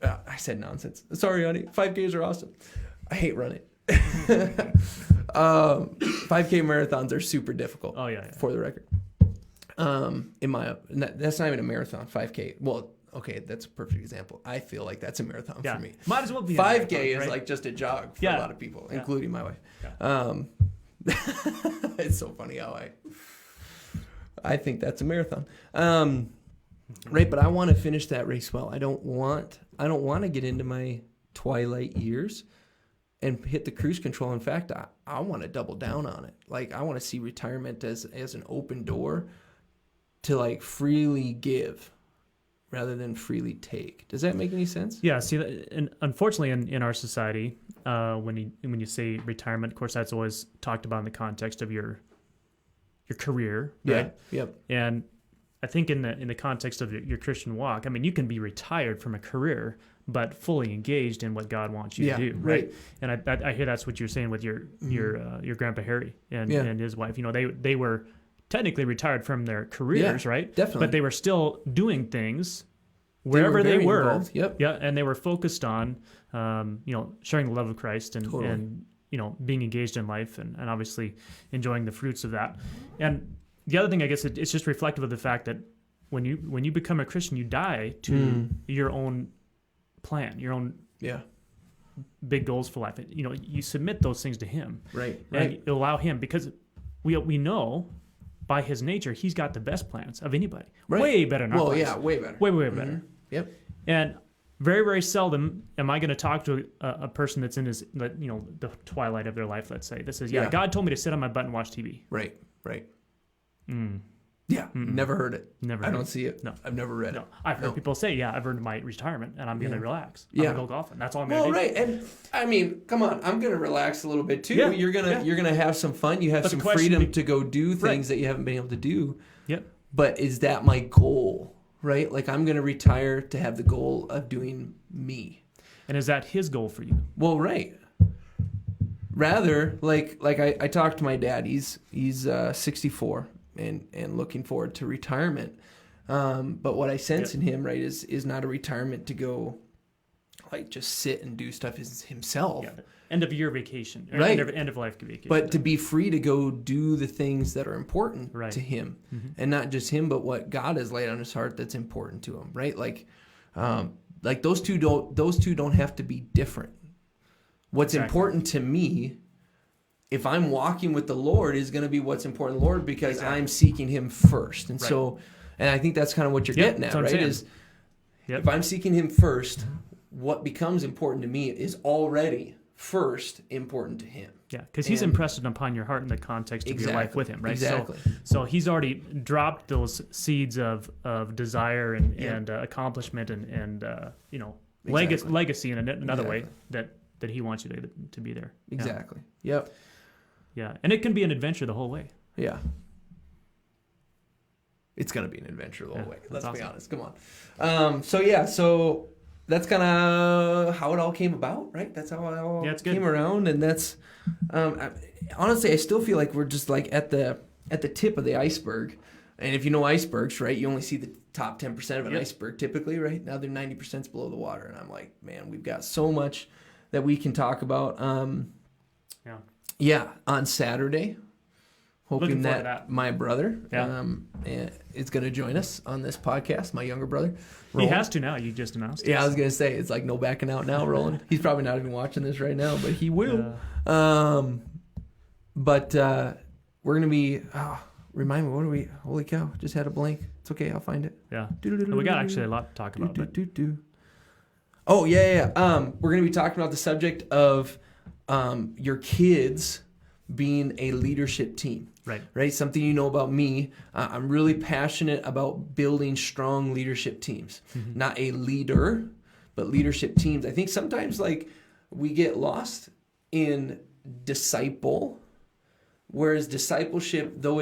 [SPEAKER 1] I said nonsense. Sorry, honey. 5Ks are awesome. I hate running. 5K marathons are super difficult.
[SPEAKER 2] Oh, yeah.
[SPEAKER 1] For the record. That's not even a marathon, 5K. Well, okay, that's a perfect example. I feel like that's a marathon for me.
[SPEAKER 2] Might as well be
[SPEAKER 1] 5K is like just a jog for a lot of people, including my wife.
[SPEAKER 2] Yeah.
[SPEAKER 1] It's so funny how I think that's a marathon. Right, but I want to finish that race well. I don't want to get into my twilight years and hit the cruise control. In fact, I want to double down on it. Like, I want to see retirement as an open door to like freely give rather than freely take. Does that make any sense?
[SPEAKER 2] Yeah. See, and unfortunately, in our society, when you say retirement, of course, that's always talked about in the context of your career, right?
[SPEAKER 1] Yeah. Yep.
[SPEAKER 2] And I think in the context of your Christian walk, I mean, you can be retired from a career, but fully engaged in what God wants you to do, right? And I hear that's what you're saying with your grandpa Harry and his wife. You know, they were technically retired from their careers, right?
[SPEAKER 1] Definitely.
[SPEAKER 2] But they were still doing things wherever they were.
[SPEAKER 1] Involved. Yep.
[SPEAKER 2] Yeah, and they were focused on, sharing the love of Christ and being engaged in life and obviously enjoying the fruits of that. And the other thing, I guess, it's just reflective of the fact that when you become a Christian, you die to your own plan, your own big goals for life. You know, you submit those things to Him,
[SPEAKER 1] right?
[SPEAKER 2] And you allow Him, because we know by His nature He's got the best plans of anybody, way better than our plans.
[SPEAKER 1] Way better,
[SPEAKER 2] way better.
[SPEAKER 1] Yep.
[SPEAKER 2] And very, very seldom am I going to talk to a person that's in the twilight of their life, let's say, that says, God told me to sit on my butt and watch TV.
[SPEAKER 1] Right.
[SPEAKER 2] Mm.
[SPEAKER 1] Yeah, never heard it.
[SPEAKER 2] I
[SPEAKER 1] don't see it.
[SPEAKER 2] No.
[SPEAKER 1] I've never read it.
[SPEAKER 2] I've heard people say, I've earned my retirement and I'm going to relax. I'm
[SPEAKER 1] Yeah.
[SPEAKER 2] going to go golfing. That's all I'm going to do.
[SPEAKER 1] Right. And I mean, come on, I'm going to relax a little bit too.
[SPEAKER 2] Yeah.
[SPEAKER 1] You're going to have some fun. You have some freedom to go do things that you haven't been able to do.
[SPEAKER 2] Yep.
[SPEAKER 1] But is that my goal? Right? Like, I'm going to retire to have the goal of doing me.
[SPEAKER 2] And is that his goal for you?
[SPEAKER 1] Well, right. Rather, like I talked to my dad. He's 64 and looking forward to retirement. But what I sense in him, right, is not a retirement to go, like, just sit and do stuff himself.
[SPEAKER 2] Yeah. End of year vacation. Or
[SPEAKER 1] Right.
[SPEAKER 2] End of life vacation.
[SPEAKER 1] But to be free to go do the things that are important
[SPEAKER 2] Right.
[SPEAKER 1] to him.
[SPEAKER 2] Mm-hmm.
[SPEAKER 1] And not just him, but what God has laid on his heart that's important to him, right? Like those two don't have to be different. What's important to me, if I'm walking with the Lord, is going to be what's important to the Lord, because I'm seeking him first. And and I think that's kind of what you're getting at, right? Is if I'm seeking him first, what becomes important to me is already first important to him.
[SPEAKER 2] Yeah, because he's impressed upon your heart in the context of your life with him, right?
[SPEAKER 1] Exactly.
[SPEAKER 2] So he's already dropped those seeds of desire and accomplishment and legacy in another way that he wants you to be there.
[SPEAKER 1] Exactly. Yep.
[SPEAKER 2] Yeah, and it can be an adventure the whole way.
[SPEAKER 1] Yeah. It's going to be an adventure the whole way. Let's be honest. Come on. So that's kind of how it all came about, right? That's how it all came around. And that's, honestly, I still feel like we're just like at the tip of the iceberg. And if you know icebergs, right, you only see the top 10% of an iceberg typically, right? Now they're 90% below the water. And I'm like, man, we've got so much that we can talk about. On Saturday, hoping that my brother is going to join us on this podcast, my younger brother. Roland.
[SPEAKER 2] He has to now. You just announced it.
[SPEAKER 1] Yeah, I was going to say, it's like no backing out now, Roland. He's probably not even watching this right now, but he will. But we're going to be, remind me, what are we, holy cow, just had a blank. It's okay, I'll find it.
[SPEAKER 2] Yeah. We got actually a lot to talk about.
[SPEAKER 1] Oh, yeah. We're going to be talking about the subject of your kids being a leadership team. Right? Something you know about me. I'm really passionate about building strong leadership teams. Mm-hmm. Not a leader, but leadership teams. I think sometimes like we get lost in disciple, whereas discipleship, though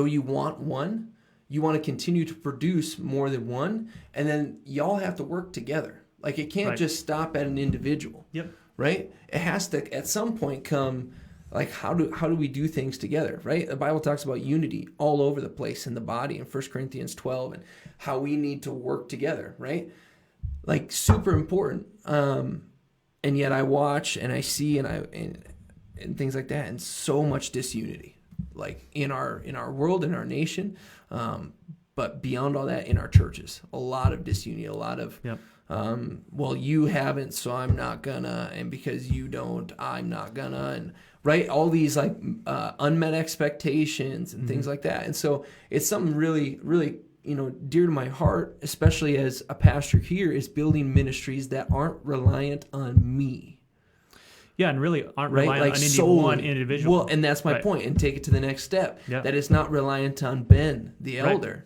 [SPEAKER 1] you want one, you want to continue to produce more than one, and then y'all have to work together. Like it can't just stop at an individual.
[SPEAKER 2] Yep.
[SPEAKER 1] Right? It has to at some point come like how do we do things together, right? The Bible talks about unity all over the place in the body in 1 Corinthians 12 and how we need to work together, right? Like super important. And yet I watch and I see and things like that, and so much disunity like in our world, in our nation, but beyond all that in our churches. A lot of disunity, a lot of well, you haven't, so I'm not gonna, and because you don't, I'm not gonna, and right, all these like unmet expectations and things like that. And so it's something really, really, dear to my heart, especially as a pastor here, is building ministries that aren't reliant on me.
[SPEAKER 2] Yeah, and really aren't reliant on any one individual.
[SPEAKER 1] Well, and that's my point, and take it to the next step. That it's not reliant on Ben, the elder.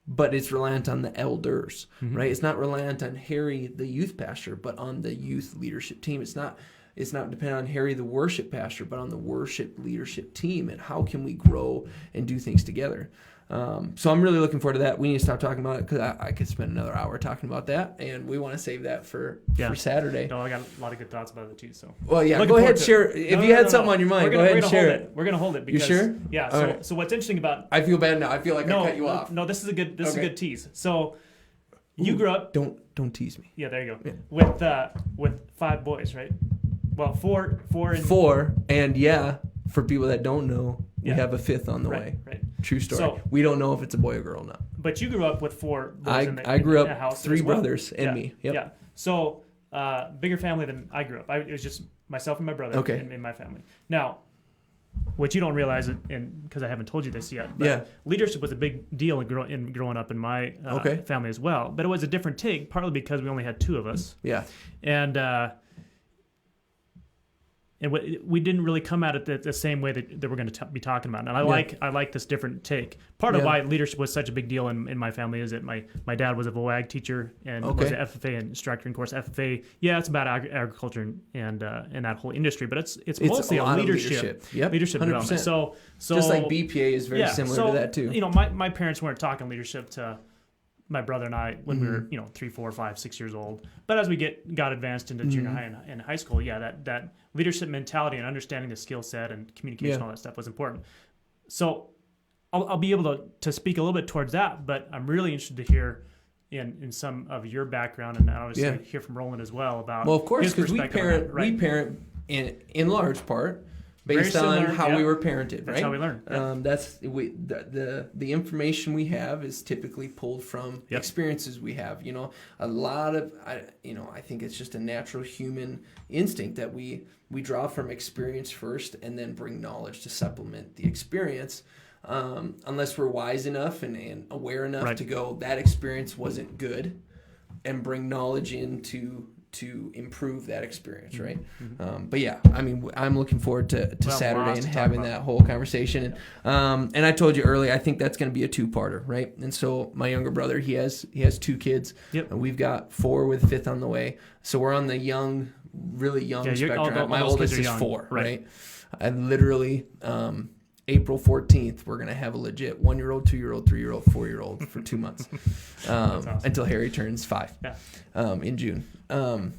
[SPEAKER 1] But it's reliant on the elders, right? It's not reliant on Harry, the youth pastor, but on the youth leadership team. It's not dependent on Harry, the worship pastor, but on the worship leadership team. And how can we grow and do things together? So I'm really looking forward to that. We need to stop talking about it because I could spend another hour talking about that, and we want to save that for Saturday.
[SPEAKER 2] No, I got a lot of good thoughts about it too. So
[SPEAKER 1] go ahead, share. If you had something on your mind, go ahead and share it.
[SPEAKER 2] We're gonna hold it. Because,
[SPEAKER 1] you sure?
[SPEAKER 2] Yeah. So what's interesting about?
[SPEAKER 1] I feel bad now. I feel like I cut you off.
[SPEAKER 2] No, this is a good. This is a good tease. So you grew up.
[SPEAKER 1] Don't tease me.
[SPEAKER 2] Yeah, there you go. Yeah. With 5 boys, right? Well, four,
[SPEAKER 1] and for people that don't know, we have a 5th on the way.
[SPEAKER 2] Right.
[SPEAKER 1] True story. So, we don't know if it's a boy or girl now.
[SPEAKER 2] But you grew up with 4 boys
[SPEAKER 1] I grew up 3 brothers and me. Yep.
[SPEAKER 2] Yeah. So bigger family than I grew up. It was just myself and my brother in my family. Now, What you don't realize, and because I haven't told you this yet, but leadership was a big deal in growing up in my family as well. But it was a different take, partly because we only had two of us.
[SPEAKER 1] Yeah.
[SPEAKER 2] And we didn't really come at it the same way that we're going to be talking about. And I like this different take. Part of why leadership was such a big deal in my family is that my dad was a VOAG teacher and was an FFA instructor. And of course, FFA, it's about agriculture and that whole industry, but it's mostly a leadership development. So
[SPEAKER 1] just like BPA is very similar to that too.
[SPEAKER 2] My parents weren't talking leadership to my brother and I when we were 3, 4, 5, 6 years old. But as we got advanced into junior high and high school, that leadership mentality and understanding the skill set and communication, all that stuff was important. So I'll be able to speak a little bit towards that, but I'm really interested to hear in some of your background, and obviously hear from Roland as well about.
[SPEAKER 1] Of course, because we parent in large part based on how we were parented, right?
[SPEAKER 2] That's how we learn.
[SPEAKER 1] The information we have is typically pulled from experiences we have. A lot of I think it's just a natural human instinct that we draw from experience first, and then bring knowledge to supplement the experience. Unless we're wise enough and aware enough to go, that experience wasn't good, and bring knowledge in to improve that experience, right? But I'm looking forward to Saturday and having that whole conversation. And I told you earlier, I think that's going to be a 2-parter, right? And so my younger brother, he has 2 kids, and we've got 4 with 5th on the way. So we're on the really young spectrum. My oldest is 4, right? And literally, April 14th, we're going to have a legit 1-year-old, 2-year-old, 3-year-old, 4-year-old for 2 months awesome. Until Harry turns 5 in June. And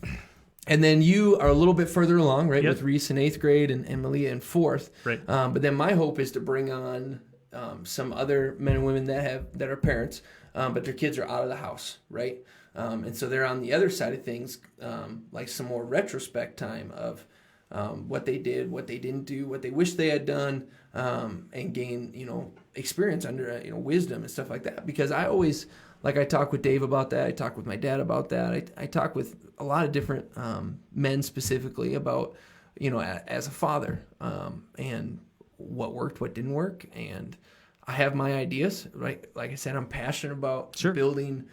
[SPEAKER 1] then you are a little bit further along, right, with Reese in 8th grade and Malia in 4th.
[SPEAKER 2] Right.
[SPEAKER 1] But then my hope is to bring on some other men and women that are parents, but their kids are out of the house, right? And so they're on the other side of things, like some more retrospect time of what they did, what they didn't do, what they wish they had done, and gain, experience under, wisdom and stuff like that. Because I always, I talk with Dave about that. I talk with my dad about that. I talk with a lot of different men specifically about, as a father, and what worked, what didn't work. And I have my ideas, right? Like I said, I'm passionate about building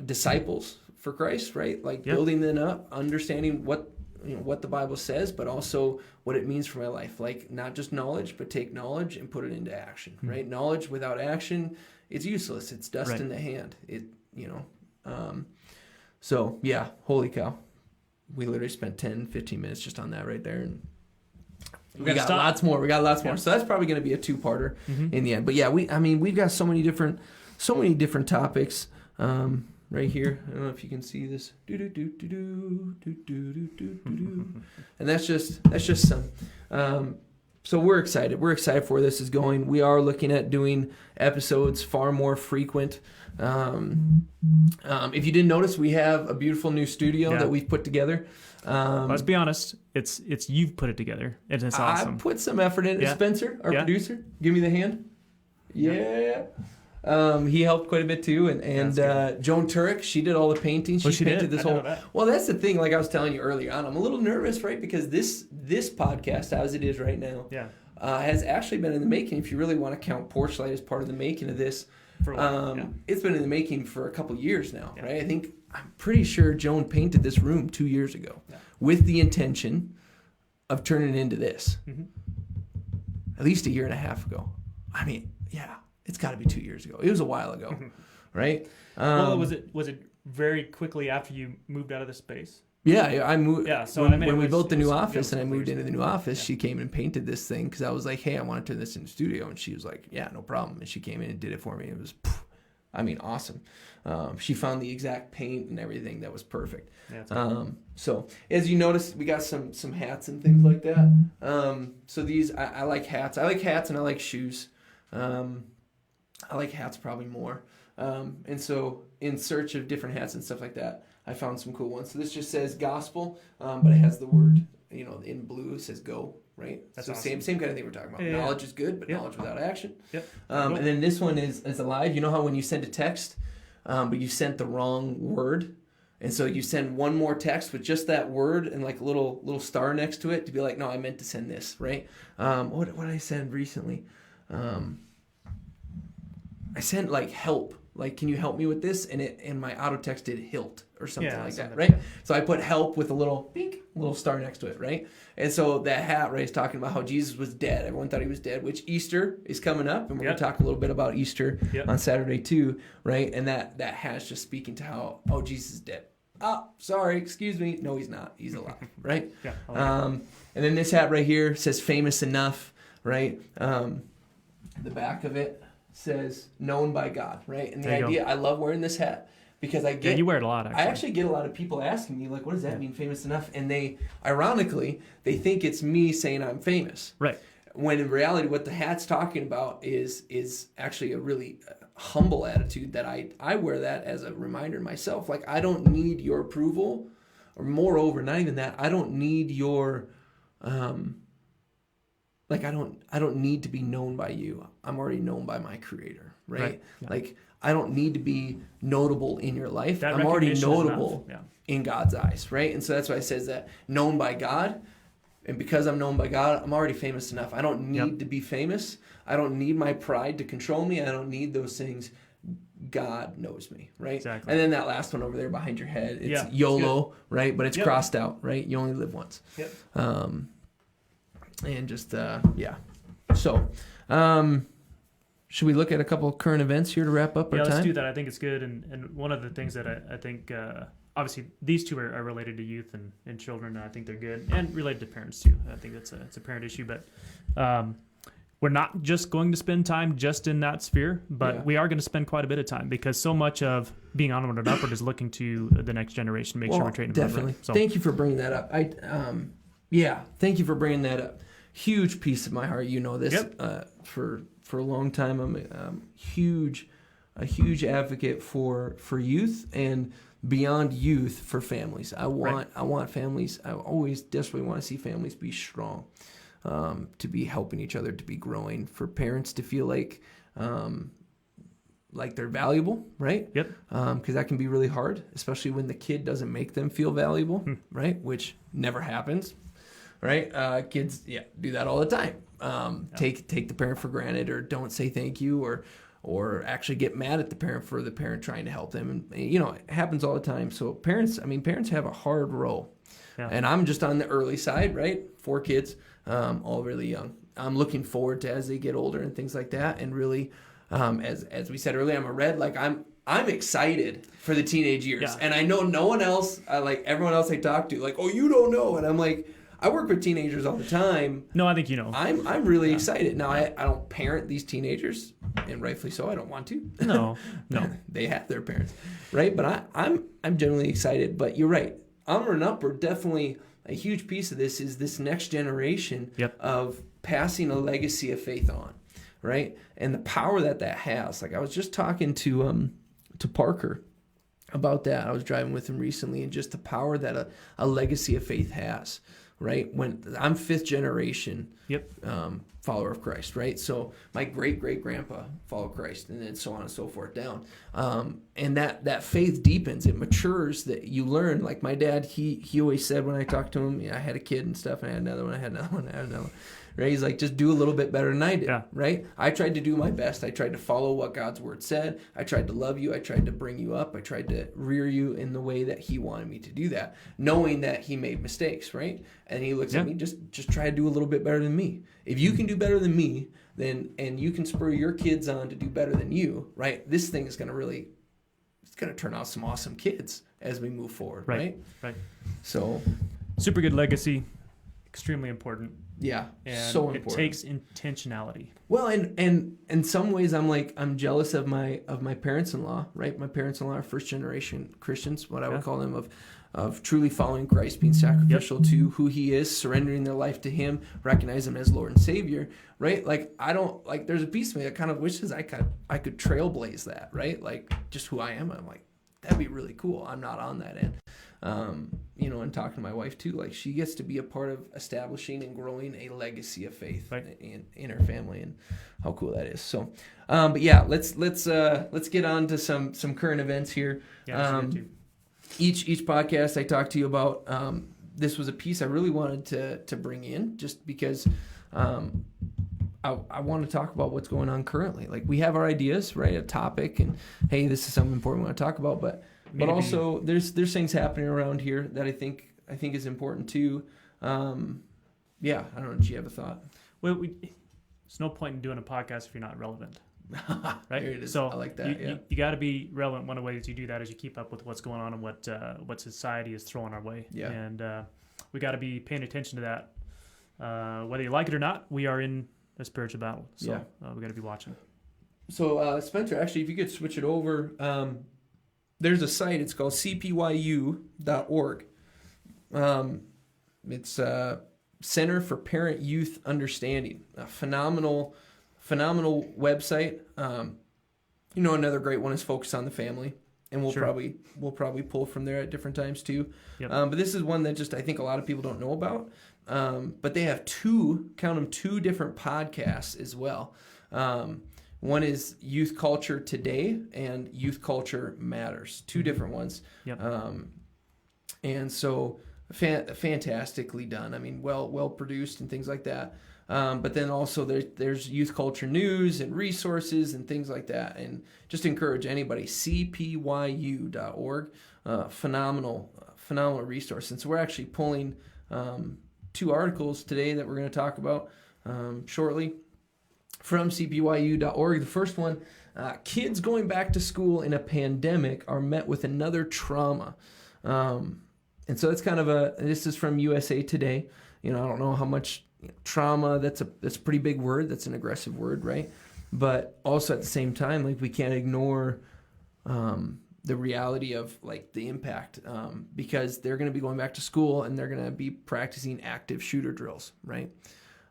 [SPEAKER 1] disciples for Christ, right? Building them up, understanding what the Bible says, but also what it means for my life. Not just knowledge, but take knowledge and put it into action, right? Knowledge without action, it's useless. It's dust in the hand. Holy cow. We literally spent 10, 15 minutes just on that right there. And we got lots more. So that's probably going to be a 2-parter in the end. But we've got so many different topics. Right here, I don't know if you can see this. And that's just some. So we're excited. We're excited for where this is going. We are looking at doing episodes far more frequent. If you didn't notice, we have a beautiful new studio that we've put together.
[SPEAKER 2] Let's be honest, it's you've put it together, and it's awesome.
[SPEAKER 1] I put some effort in it. Spencer, our producer, give me the hand. Yeah. He helped quite a bit too, and Joan Turek, she did all the painting. She painted this whole. Well, that's the thing. Like I was telling you earlier on, I'm a little nervous, right? Because this podcast, as it is right now, has actually been in the making. If you really want to count Porchlight as part of the making of this, it's been in the making for a couple years now, right? I'm pretty sure Joan painted this room 2 years ago with the intention of turning it into this. At least a year and a half ago. It's got to be 2 years ago. It was a while ago, right?
[SPEAKER 2] Was it very quickly after you moved out of the space?
[SPEAKER 1] Yeah, I moved.
[SPEAKER 2] Yeah, so
[SPEAKER 1] when we built the new office and I moved into the new office, she came and painted this thing because I was like, "Hey, I want to turn this into a studio," and she was like, "Yeah, no problem." And she came in and did it for me. It was, awesome. She found the exact paint and everything that was perfect. Yeah, so as you notice, we got some hats and things like that. So these, I like hats. I like hats and I like shoes. I like hats probably more. And so in search of different hats and stuff like that, I found some cool ones. So this just says gospel, but it has the word, in blue, it says go, right? That's so awesome. Same kind of thing we're talking about. Knowledge is good, but knowledge without action. Yep. And then this one is alive. You know how when you send a text, but you sent the wrong word, And so you send one more text with just that word and like a little star next to it to be like, no, I meant to send this, right? What did I send recently? I sent like help. Like, can you help me with this? And my auto text did hilt or something like that, right? So I put help with a little star next to it, right? And so that hat, right, is talking about how Jesus was dead. Everyone thought he was dead, which Easter is coming up, and we're going to talk a little bit about Easter on Saturday too, right? And that hat is just speaking to how, Jesus is dead. Oh, sorry, excuse me. No, he's not. He's alive, right? And then this hat right here says famous enough, right? The back of it says known by God, right? And the idea, I love wearing this hat because I get...
[SPEAKER 2] you wear it a lot, actually.
[SPEAKER 1] I actually get a lot of people asking me, like, what does that mean, famous enough? And they, ironically, they think it's me saying I'm famous.
[SPEAKER 2] Right.
[SPEAKER 1] When in reality, what the hat's talking about is actually a really humble attitude that I wear that as a reminder to myself. Like, I don't need your approval, or moreover, not even that, I don't need your... Like, I don't need to be known by you. I'm already known by my Creator, right? Yeah. Like, I don't need to be notable in your life. I'm already notable in God's eyes, right? And so that's why it says that known by God. And because I'm known by God, I'm already famous enough. I don't need to be famous. I don't need my pride to control me. I don't need those things. God knows me, right?
[SPEAKER 2] Exactly.
[SPEAKER 1] And then that last one over there behind your head, it's YOLO, right? But it's crossed out, right? You only live once.
[SPEAKER 2] Yep.
[SPEAKER 1] And just, So, should we look at a couple of current events here to wrap up our time?
[SPEAKER 2] Yeah, let's do that. I think it's good. And one of the things that I think, obviously, these two are related to youth and children, and I think they're good, and related to parents, too. I think it's a parent issue. But we're not just going to spend time just in that sphere, but we are going to spend quite a bit of time because so much of being onward and upward is looking to the next generation to make sure we're training them.
[SPEAKER 1] Definitely. So, thank you for bringing that up. Thank you for bringing that up. Huge piece of my heart. You know this. For a long time, I'm a huge advocate for youth and beyond youth for families. I want families. I always desperately want to see families be strong, to be helping each other, to be growing. For parents to feel like they're valuable, right?
[SPEAKER 2] Yep.
[SPEAKER 1] Because that can be really hard, especially when the kid doesn't make them feel valuable, right? Which never happens. Right? Kids, do that all the time. Take the parent for granted, or don't say thank you, or actually get mad at the parent for the parent trying to help them. And it happens all the time. So parents have a hard role. Yeah. And I'm just on the early side, right? 4 kids, all really young. I'm looking forward to as they get older and things like that. And really, as we said earlier, I'm a red. Like I'm excited for the teenage years. Yeah. And I know no one else, like everyone else I talk to, like, oh, you don't know. And I'm like, I work with teenagers all the time.
[SPEAKER 2] No, I think you know.
[SPEAKER 1] I'm really excited. Now, I don't parent these teenagers, and rightfully so. I don't want to.
[SPEAKER 2] No.
[SPEAKER 1] They have their parents, right? But I'm genuinely excited. But you're right. Onward and Upward, definitely a huge piece of this is this next generation of passing a legacy of faith on, right? And the power that has. Like, I was just talking to Parker about that. I was driving with him recently, and just the power that a legacy of faith has. Right? When I'm 5th generation follower of Christ, right? So my great-great-grandpa followed Christ, and then so on and so forth down. And that faith deepens, it matures, that you learn. Like my dad, he always said when I talked to him, I had a kid and stuff, and I had another one, right? He's like, just do a little bit better than I did, right? I tried to do my best. I tried to follow what God's word said. I tried to love you. I tried to bring you up. I tried to rear you in the way that he wanted me to do that, knowing that he made mistakes, right? And he looks at me, just try to do a little bit better than me. If you can do better than me, then, and you can spur your kids on to do better than you, right? This thing is going to turn out some awesome kids as we move forward, right? Right. So,
[SPEAKER 2] super good legacy, extremely important.
[SPEAKER 1] Yeah,
[SPEAKER 2] and
[SPEAKER 1] so important.
[SPEAKER 2] It takes intentionality.
[SPEAKER 1] Well, and in some ways, I'm jealous of my parents-in-law, right? My parents-in-law are 1st generation Christians, what I would call them, of truly following Christ, being sacrificial to who He is, surrendering their life to Him, recognize Him as Lord and Savior, right? Like there's a piece of me that kind of wishes I could trailblaze that, right? Like just who I am. I'm like, that'd be really cool. I'm not on that end. And talking to my wife too, like she gets to be a part of establishing and growing a legacy of faith in her family, and how cool that is. So, but yeah, let's get on to some current events here. each podcast I talked to you about, this was a piece I really wanted to bring in, just because I want to talk about what's going on currently. Like, we have our ideas, right? A topic, and hey, this is something important we want to talk about, but also there's things happening around here that I think is important too. Yeah, I don't know. Do you have a thought?
[SPEAKER 2] Well, there's no point in doing a podcast if you're not relevant. Right?
[SPEAKER 1] There it is.
[SPEAKER 2] So
[SPEAKER 1] I like that.
[SPEAKER 2] You got to be relevant. One of the ways you do that is you keep up with what's going on and what society is throwing our way.
[SPEAKER 1] Yeah.
[SPEAKER 2] And we got to be paying attention to that. Whether you like it or not, we are in a spiritual battle. So we got to be watching. So
[SPEAKER 1] Spencer, actually, if you could switch it over, there's a site. It's called cpyu.org. It's Center for Parent Youth Understanding. A phenomenal website. Another great one is Focus on the Family, and we'll probably pull from there at different times too.
[SPEAKER 2] Yep.
[SPEAKER 1] But this is one that just I think a lot of people don't know about. But they have two different podcasts as well. One is Youth Culture Today and Youth Culture Matters. Two different ones.
[SPEAKER 2] Yep.
[SPEAKER 1] And so fantastically done. I mean, well produced and things like that. But then also there's youth culture news and resources and things like that. And just encourage anybody, cpyu.org, phenomenal resource. And so we're actually pulling 2 articles today that we're going to talk about shortly from cpyu.org. The first one, kids going back to school in a pandemic are met with another trauma. And so it's kind of this is from USA Today. I don't know how much trauma, that's a pretty big word. That's an aggressive word, right? But also at the same time, like, we can't ignore the reality of like the impact, because they're going to be going back to school and they're going to be practicing active shooter drills, right?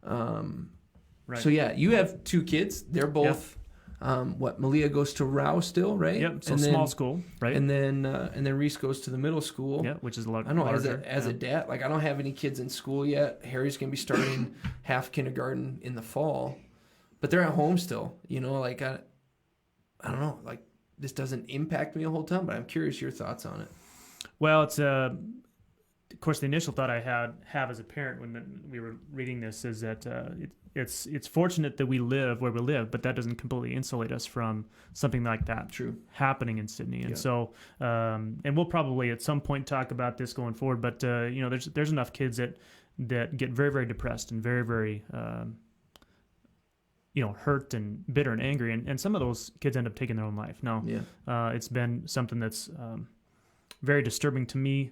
[SPEAKER 2] Right.
[SPEAKER 1] So yeah, you have 2 kids. They're both, Malia goes to Rao still, right?
[SPEAKER 2] Yep. So
[SPEAKER 1] and
[SPEAKER 2] small school, right?
[SPEAKER 1] And then Reese goes to the middle school.
[SPEAKER 2] Yeah, which is a lot.
[SPEAKER 1] I know
[SPEAKER 2] larger.
[SPEAKER 1] as a dad, like, I don't have any kids in school yet. Harry's gonna be starting half kindergarten in the fall, but they're at home still. Like, I don't know, like, this doesn't impact me a whole ton, but I'm curious your thoughts on it.
[SPEAKER 2] Well, it's of course the initial thought I have as a parent when we were reading this is that it's fortunate that we live where we live, but that doesn't completely insulate us from something like that happening in Sydney. And so, and we'll probably at some point talk about this going forward. But there's enough kids that get very, very depressed and very, very hurt and bitter and angry, and some of those kids end up taking their own life. Now, it's been something that's very disturbing to me.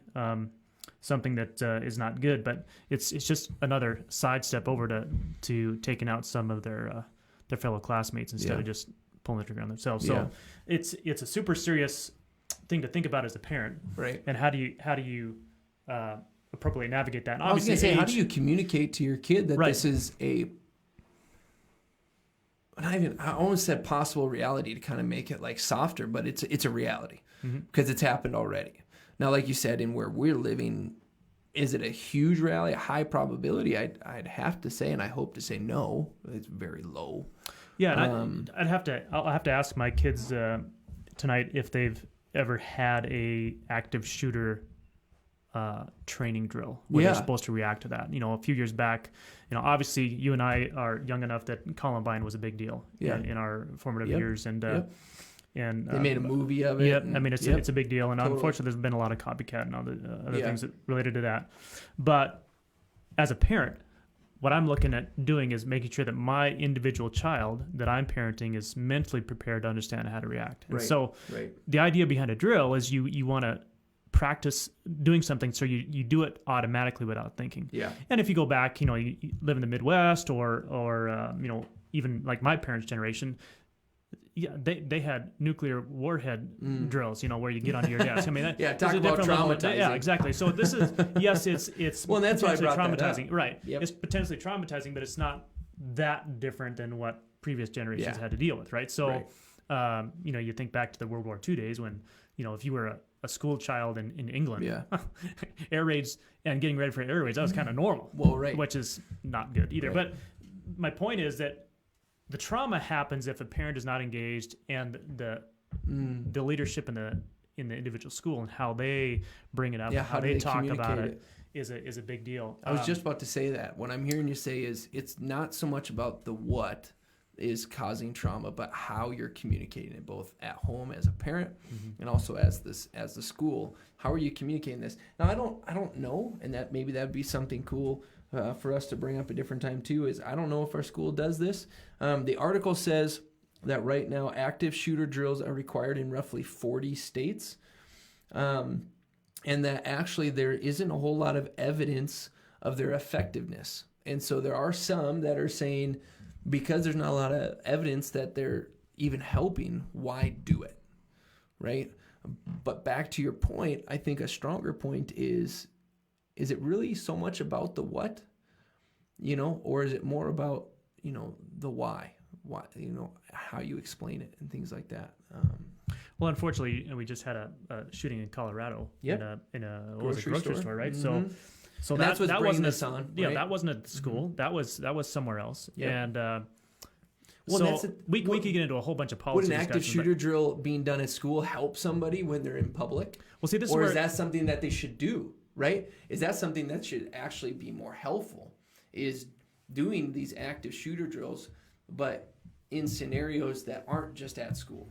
[SPEAKER 2] Something that is not good, but it's just another sidestep over to taking out some of their fellow classmates instead of just pulling the trigger on themselves. So it's a super serious thing to think about as a parent,
[SPEAKER 1] right?
[SPEAKER 2] And how do you appropriately navigate that? And
[SPEAKER 1] I was going to say, how do you communicate to your kid that this is I almost said possible reality to kind of make it like softer, but it's a reality because it's happened already. Now, like you said, in where we're living, is it a huge reality, a high probability? I'd have to say, and I hope to say no. It's very low.
[SPEAKER 2] Yeah, I'll have to ask my kids tonight if they've ever had a active shooter training drill where they're supposed to react to that. A few years back, obviously you and I are young enough that Columbine was a big deal in our formative years, and. And
[SPEAKER 1] they made a movie of it.
[SPEAKER 2] Yeah, I mean, it's a big deal. And unfortunately, there's been a lot of copycat and other things related to that. But as a parent, what I'm looking at doing is making sure that my individual child that I'm parenting is mentally prepared to understand how to react. And so the idea behind a drill is you want to practice doing something so you do it automatically without thinking. Yeah. And if you go back, you live in the Midwest or even like my parents' generation, they had nuclear warhead drills, where you get onto your desk. I mean,
[SPEAKER 1] talk about traumatizing.
[SPEAKER 2] Yeah, exactly. So this is it's
[SPEAKER 1] well, that's why I brought
[SPEAKER 2] traumatizing,
[SPEAKER 1] that up.
[SPEAKER 2] Right? Yep. It's potentially traumatizing, but it's not that different than what previous generations had to deal with, right? So, you think back to the World War II days when if you were a school child in England, air raids and getting ready for air raids, that was kind of normal. Well, right, which is not good either. Right. But my point is that the trauma happens if a parent is not engaged and the leadership and in the individual school and how they bring it up,
[SPEAKER 1] Yeah,
[SPEAKER 2] how they talk about it is a big deal.
[SPEAKER 1] I was just about to say that. What I'm hearing you say is it's not so much about the what is causing trauma, but how you're communicating it, both at home as a parent and also as the school. How are you communicating this? Now, I don't know, and that maybe that'd be something cool for us to bring up a different time too. Is I don't know if our school does this. The article says that right now active shooter drills are required in roughly 40 states. And that actually there isn't a whole lot of evidence of their effectiveness. And so there are some that are saying because there's not a lot of evidence that they're even helping, why do it, right? But back to your point, I think a stronger point is it really so much about the what, or is it more about, the why, how you explain it and things like that.
[SPEAKER 2] Well, unfortunately, we just had a shooting in Colorado in a grocery store, right?
[SPEAKER 1] Mm-hmm.
[SPEAKER 2] So
[SPEAKER 1] that's what's
[SPEAKER 2] that
[SPEAKER 1] bringing
[SPEAKER 2] wasn't
[SPEAKER 1] us on.
[SPEAKER 2] Yeah,
[SPEAKER 1] right?
[SPEAKER 2] that wasn't at the school.
[SPEAKER 1] Mm-hmm.
[SPEAKER 2] That was somewhere else.
[SPEAKER 1] Yeah.
[SPEAKER 2] And
[SPEAKER 1] well,
[SPEAKER 2] we could get into a whole bunch of
[SPEAKER 1] would
[SPEAKER 2] policy.
[SPEAKER 1] Would an active shooter drill being done at school help somebody when they're in public?
[SPEAKER 2] Well, see,
[SPEAKER 1] is that something that they should do? Right? Is that something that should actually be more helpful? Is doing these active shooter drills, but in scenarios that aren't just at school?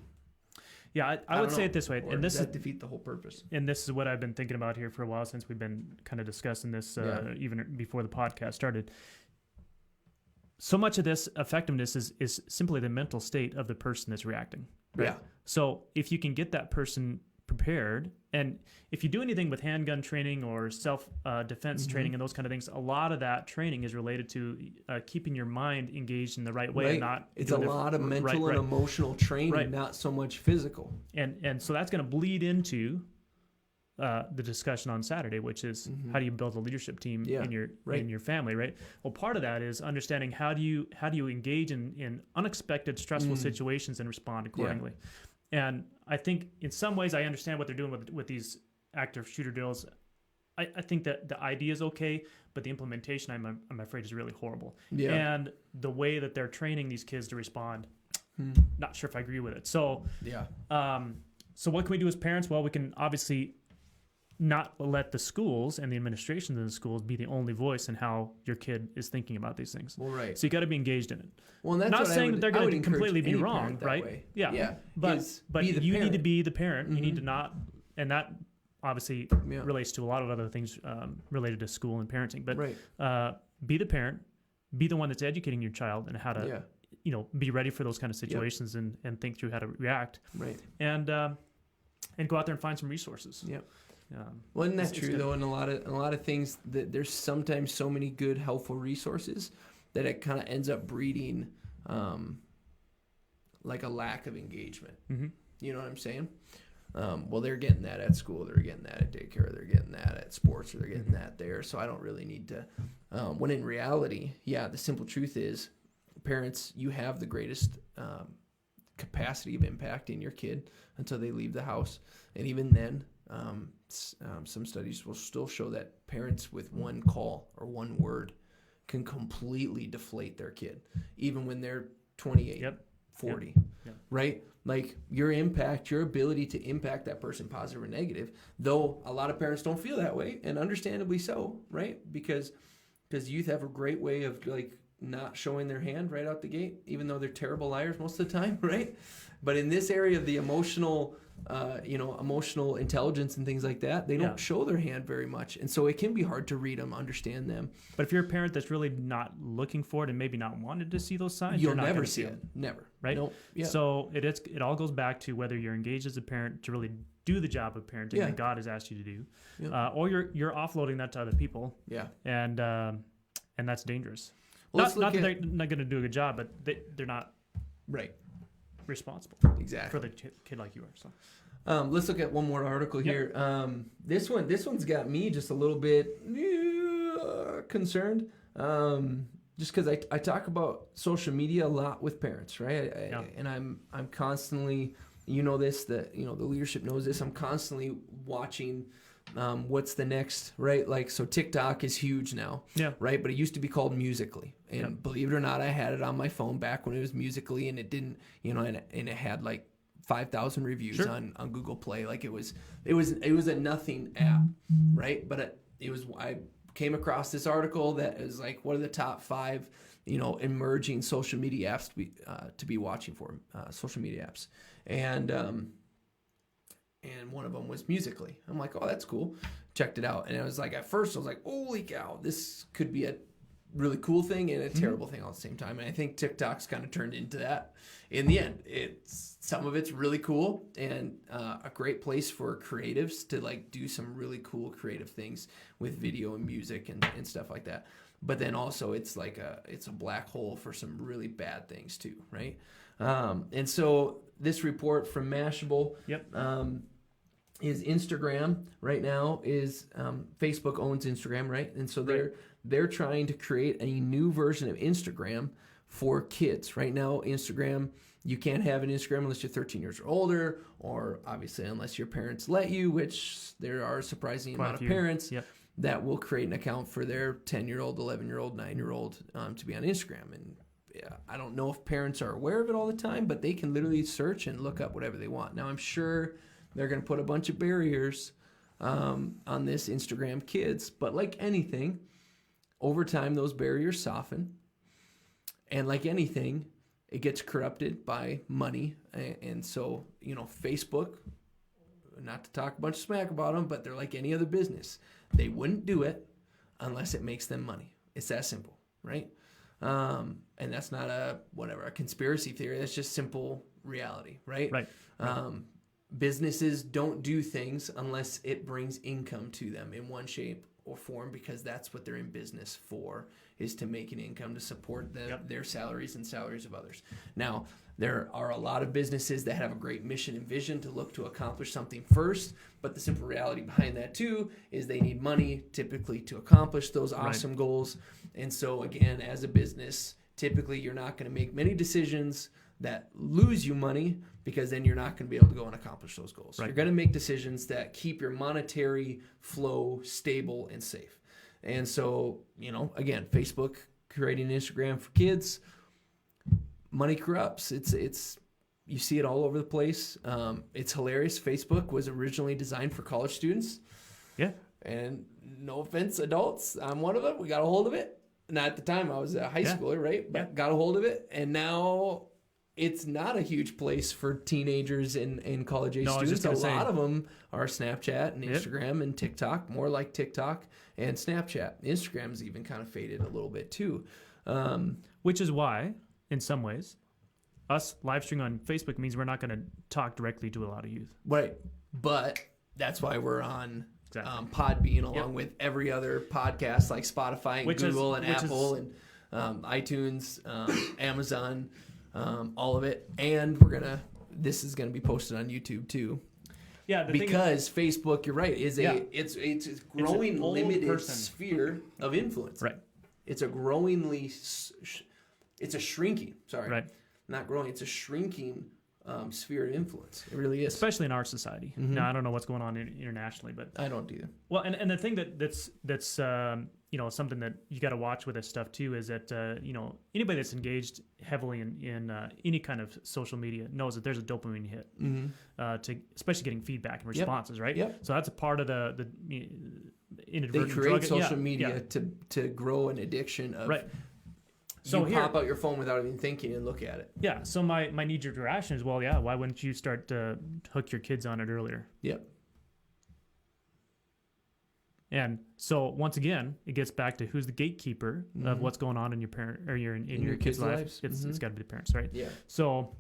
[SPEAKER 2] Yeah, I would say it this way,
[SPEAKER 1] and this does that defeat the whole purpose?
[SPEAKER 2] And this is what I've been thinking about here for a while since we've been kind of discussing this, even before the podcast started. So much of this effectiveness is simply the mental state of the person that's reacting. Right?
[SPEAKER 1] Yeah.
[SPEAKER 2] So if you can get that person prepared, and if you do anything with handgun training or self-defense training and those kind of things, a lot of that training is related to keeping your mind engaged in the right way.
[SPEAKER 1] Right.
[SPEAKER 2] And not
[SPEAKER 1] it's a lot of mental and emotional training, not so much physical.
[SPEAKER 2] And so that's going to bleed into the discussion on Saturday, which is how do you build a leadership team in your family, right? Well, part of that is understanding how do you engage in unexpected, stressful situations and respond accordingly. Yeah. And I think in some ways I understand what they're doing with these active shooter drills. I think that the idea is okay, but the implementation, I'm afraid, is really horrible. Yeah. And the way that they're training these kids to respond, not sure if I agree with it. So, so what can we do as parents? Well, we can obviously not let the schools and the administrations of the schools be the only voice in how your kid is thinking about these things.
[SPEAKER 1] Well, right.
[SPEAKER 2] So you got to be engaged in it.
[SPEAKER 1] Well, that's
[SPEAKER 2] not saying that they're going to completely be wrong, right?
[SPEAKER 1] Way.
[SPEAKER 2] Yeah. But you need to be the parent. You need to not, and that obviously relates to a lot of other things related to school and parenting. But be the parent, be the one that's educating your child and how to, be ready for those kind of situations and think through how to react.
[SPEAKER 1] Right.
[SPEAKER 2] And go out there and find some resources.
[SPEAKER 1] Yep. Well, isn't that true though? In a lot of things, that there's sometimes so many good, helpful resources that it kind of ends up breeding like a lack of engagement. Mm-hmm. You know what I'm saying? Well, they're getting that at school, they're getting that at daycare, they're getting that at sports, or they're getting that there. So I don't really need to. When in reality, the simple truth is, parents, you have the greatest capacity of impacting your kid until they leave the house, and even then. Some studies will still show that parents with one call or one word can completely deflate their kid, even when they're 28, 40, right? Like your ability to impact that person, positive or negative, though a lot of parents don't feel that way, and understandably so, right? Because youth have a great way of like not showing their hand right out the gate, even though they're terrible liars most of the time, right? But in this area of the emotional intelligence and things like that, they don't show their hand very much. And so it can be hard to read them, understand them.
[SPEAKER 2] But if you're a parent that's really not looking for it and maybe not wanted to see those signs,
[SPEAKER 1] you'll never see it. Never.
[SPEAKER 2] Right? Nope. Yeah. So it all goes back to whether you're engaged as a parent to really do the job of parenting that God has asked you to do, or you're offloading that to other people. Yeah. And that's dangerous. Well, not that they're not going to do a good job, but they're not responsible for the kid like you are. So
[SPEAKER 1] let's look at one more article here. This one's got me just a little bit concerned, just because I talk about social media a lot with parents, right? And I'm constantly, the leadership knows this, I'm constantly watching what's the next, right? Like, so TikTok is huge now, right? But it used to be called Musical.ly, and believe it or not, I had it on my phone back when it was Musical.ly, and it didn't, and it had like 5,000 reviews on Google Play. Like it was a nothing app, right? But I came across this article that is like, what are the top 5, emerging social media apps to be watching for, social media apps. And one of them was Musical.ly. I'm like, oh, that's cool. Checked it out. And I was like, at first I was like, holy cow, this could be a really cool thing and a terrible thing all at the same time. And I think TikTok's kind of turned into that in the end. Some of it's really cool and a great place for creatives to like do some really cool creative things with video and music and stuff like that. But then also it's a black hole for some really bad things too, right? And so this report from Mashable, is Instagram right now is Facebook owns Instagram, right? And so they're trying to create a new version of Instagram for kids. Right now, Instagram, you can't have an Instagram unless you're 13 years or older, or obviously unless your parents let you, which there are a surprising amount of parents that will create an account for their 10-year-old, 11-year-old, 9-year-old to be on Instagram. And I don't know if parents are aware of it all the time, but they can literally search and look up whatever they want. Now, I'm sure they're going to put a bunch of barriers on this Instagram Kids, but like anything, over time, those barriers soften. And like anything, it gets corrupted by money. And so, Facebook, not to talk a bunch of smack about them, but they're like any other business. They wouldn't do it unless it makes them money. It's that simple, right? And that's not a conspiracy theory. That's just simple reality, right?
[SPEAKER 2] Right.
[SPEAKER 1] Businesses don't do things unless it brings income to them in one shape or form, because that's what they're in business for, is to make an income to support their salaries and salaries of others. Now, there are a lot of businesses that have a great mission and vision to look to accomplish something first, but the simple reality behind that too is they need money typically to accomplish those awesome goals. And so again, as a business, typically you're not going to make many decisions that lose you money, because then you're not going to be able to go and accomplish those goals. Right. You're going to make decisions that keep your monetary flow stable and safe. And so, again, Facebook creating Instagram for kids, money corrupts. It's you see it all over the place. It's hilarious. Facebook was originally designed for college students. Yeah. And no offense, adults, I'm one of them. We got a hold of it. Not at the time, I was a high schooler, right? But got a hold of it. And now it's not a huge place for teenagers and college age students. A lot of them are Snapchat and Instagram and TikTok, more like TikTok and Snapchat. Instagram's even kind of faded a little bit too.
[SPEAKER 2] Which is why, in some ways, us live streaming on Facebook means we're not going to talk directly to a lot of youth.
[SPEAKER 1] Right. But that's why we're on Podbean along with every other podcast like Spotify and Google and Apple and iTunes, Amazon. All of it, and this is gonna be posted on YouTube too. Yeah, because Facebook, you're right, is it's a growing limited sphere of influence. Right. It's a shrinking. Sorry. Right. Not growing. It's a shrinking sphere of influence. It really is,
[SPEAKER 2] especially in our society. Mm-hmm. Now I don't know what's going on internationally, but
[SPEAKER 1] I don't either.
[SPEAKER 2] Well, and the thing that's something that you got to watch with this stuff too is that anybody that's engaged heavily in any kind of social media knows that there's a dopamine hit to especially getting feedback and responses, right? Yep. So that's a part of the inadvertent.
[SPEAKER 1] They create social media to grow an addiction of. Right. So you pop out your phone without even thinking and look at it.
[SPEAKER 2] Yeah. So my knee-jerk reaction is, well, yeah, why wouldn't you start to hook your kids on it earlier? Yep. And so once again, it gets back to who's the gatekeeper of what's going on in your parent or in your kids' lives. It's got to be the parents, right? Yeah. So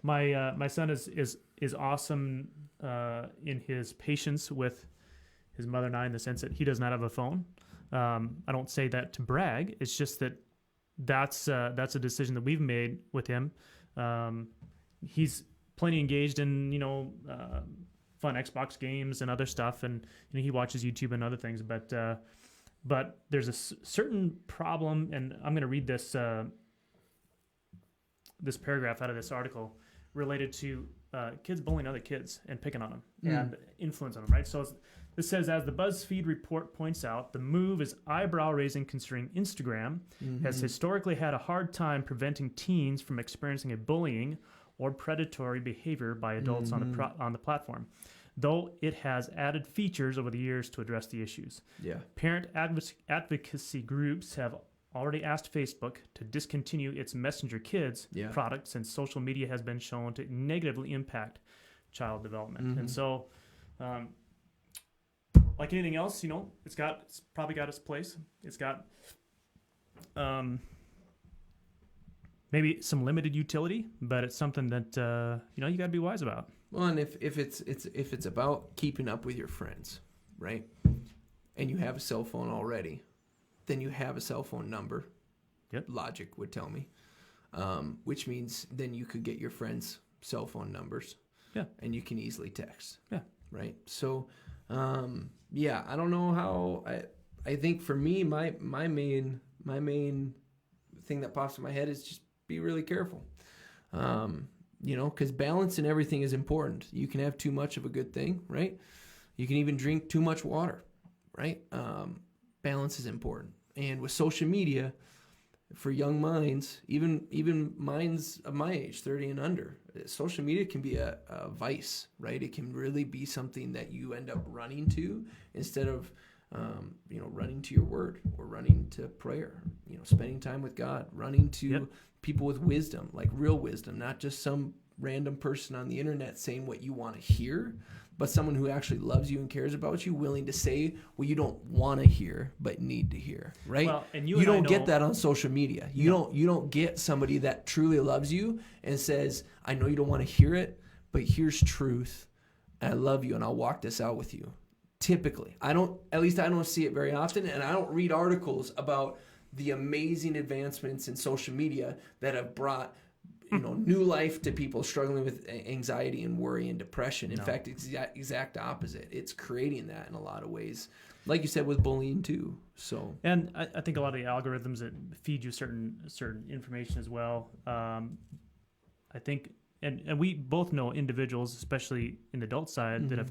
[SPEAKER 2] my son is awesome in his patience with his mother and I, in the sense that he does not have a phone. I don't say that to brag. It's just that's a decision that we've made with him. He's plenty engaged in fun Xbox games and other stuff, and he watches YouTube and other things. But there's a certain problem, and I'm going to read this this paragraph out of this article related to kids bullying other kids and picking on them and influence on them. Right. So this says, as the BuzzFeed report points out, the move is eyebrow-raising considering Instagram has historically had a hard time preventing teens from experiencing a bullying or predatory behavior by adults on the platform, though it has added features over the years to address the issues.
[SPEAKER 1] Yeah.
[SPEAKER 2] Parent advocacy groups have already asked Facebook to discontinue its Messenger Kids product since social media has been shown to negatively impact child development. And so, like anything else, it's probably got its place. It's got maybe some limited utility, but it's something that you got to be wise about.
[SPEAKER 1] Well, and if it's about keeping up with your friends, right? And you have a cell phone already, then you have a cell phone number.
[SPEAKER 2] Yep.
[SPEAKER 1] Logic would tell me, which means then you could get your friends' cell phone numbers.
[SPEAKER 2] Yeah.
[SPEAKER 1] And you can easily text.
[SPEAKER 2] Yeah.
[SPEAKER 1] Right. So, I don't know how. I think for me, my main thing that pops in my head is just be really careful. Because balance in everything is important. You can have too much of a good thing, right? You can even drink too much water, right? Balance is important. And with social media, for young minds, even minds of my age, 30 and under, social media can be a vice, right? It can really be something that you end up running to instead of, running to your word or running to prayer, spending time with God, running to people with wisdom, like real wisdom, not just some random person on the internet saying what you want to hear, but someone who actually loves you and cares about you, willing to say what you don't want to hear but need to hear, right?
[SPEAKER 2] Well, and
[SPEAKER 1] you don't get that on social media. You don't get somebody that truly loves you and says, I know you don't want to hear it, but here's truth. And I love you and I'll walk this out with you. Typically, I don't see it very often, and I don't read articles about the amazing advancements in social media that have brought new life to people struggling with anxiety and worry and depression. In fact, it's the exact opposite. It's creating that in a lot of ways, like you said, with bullying too. So,
[SPEAKER 2] and I think a lot of the algorithms that feed you certain information as well. I think, and we both know individuals, especially in the adult side, that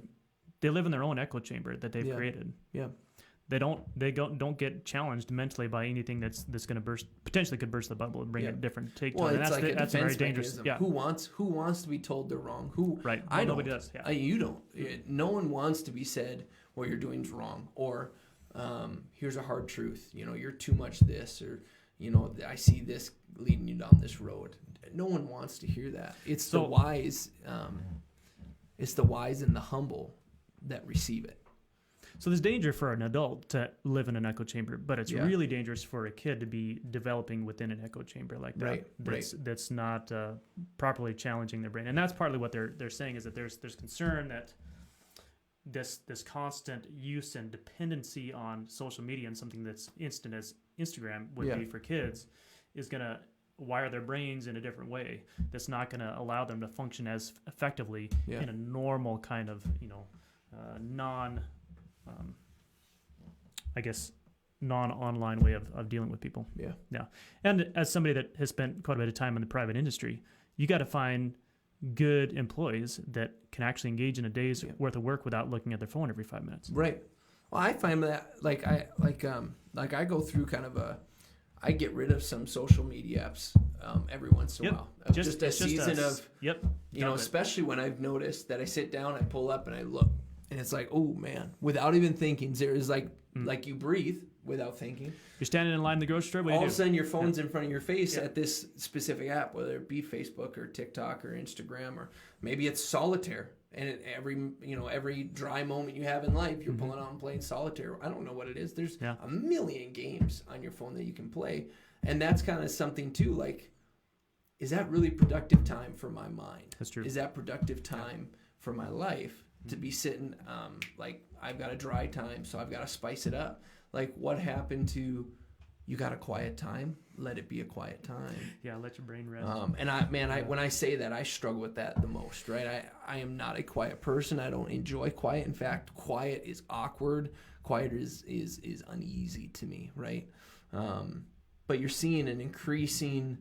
[SPEAKER 2] they live in their own echo chamber that they've created. Yeah. They don't get challenged mentally by anything that's going to potentially could burst the bubble and bring a different take to it. And that's very dangerous. Yeah.
[SPEAKER 1] Who wants to be told they're wrong?
[SPEAKER 2] Right.
[SPEAKER 1] Well,
[SPEAKER 2] nobody does. Yeah.
[SPEAKER 1] You don't. No one wants to be said what you're doing is wrong, or here's a hard truth. You're too much this, or I see this leading you down this road. No one wants to hear that. It's the wise. It's the wise and the humble that receive it.
[SPEAKER 2] So there's danger for an adult to live in an echo chamber, but it's really dangerous for a kid to be developing within an echo chamber like that. That's not properly challenging their brain, and that's partly what they're saying is that there's concern that this constant use and dependency on social media and something that's instant as Instagram would be for kids is going to wire their brains in a different way. That's not going to allow them to function as effectively in a normal kind of non-online way of dealing with people. Yeah. And as somebody that has spent quite a bit of time in the private industry, you got to find good employees that can actually engage in a day's worth of work without looking at their phone every 5 minutes.
[SPEAKER 1] Right. Well, I find that I go through I get rid of some social media apps every once in a while. Just a season of especially when I've noticed that I sit down, I pull up and I look. And it's like, oh man, without even thinking, there's like you breathe without thinking.
[SPEAKER 2] You're standing in line in the grocery store.
[SPEAKER 1] All of a sudden, your phone's in front of your face at this specific app, whether it be Facebook or TikTok or Instagram, or maybe it's solitaire. And every dry moment you have in life, you're pulling out and playing solitaire. I don't know what it is. There's a million games on your phone that you can play, and that's kind of something too. Like, is that really productive time for my mind?
[SPEAKER 2] That's true.
[SPEAKER 1] Is that productive time for my life? To be sitting, I've got a dry time, so I've got to spice it up. Like, what happened to, you got a quiet time? Let it be a quiet time.
[SPEAKER 2] Yeah, let your brain rest.
[SPEAKER 1] When I say that, I struggle with that the most, right? I am not a quiet person. I don't enjoy quiet. In fact, quiet is awkward. Quiet is uneasy to me, right? But you're seeing an increasing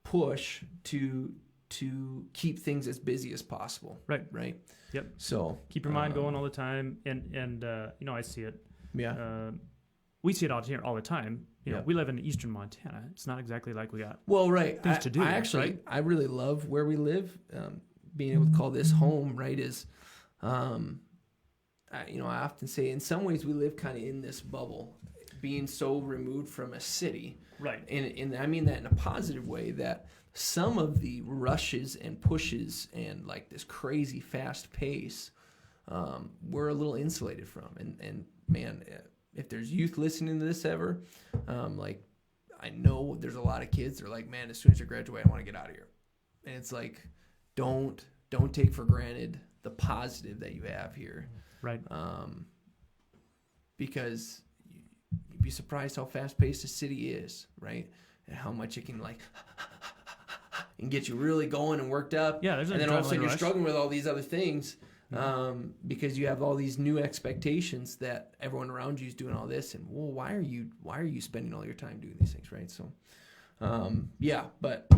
[SPEAKER 1] push to keep things as busy as possible. Right.
[SPEAKER 2] Yep.
[SPEAKER 1] So
[SPEAKER 2] keep your mind going all the time, and I see it.
[SPEAKER 1] Yeah.
[SPEAKER 2] we see it out here all the time. You know, we live in eastern Montana. It's not exactly like we got
[SPEAKER 1] things
[SPEAKER 2] to do.
[SPEAKER 1] I really love where we live. Being able to call this home, right, is, I often say in some ways we live kind of in this bubble, being so removed from a city.
[SPEAKER 2] Right.
[SPEAKER 1] And I mean that in a positive way, that some of the rushes and pushes and like this crazy fast pace, we're a little insulated from. And man, if there's youth listening to this ever, I know there's a lot of kids that are like, man, as soon as I graduate, I want to get out of here. And it's like, don't take for granted the positive that you have here.
[SPEAKER 2] Right.
[SPEAKER 1] Because you'd be surprised how fast paced a city is, right? And how much it can and get you really going and worked up.
[SPEAKER 2] Yeah, and
[SPEAKER 1] then all of a sudden you're struggling with all these other things. Because you have all these new expectations that everyone around you is doing all this, and well, why are you spending all your time doing these things, right? So, but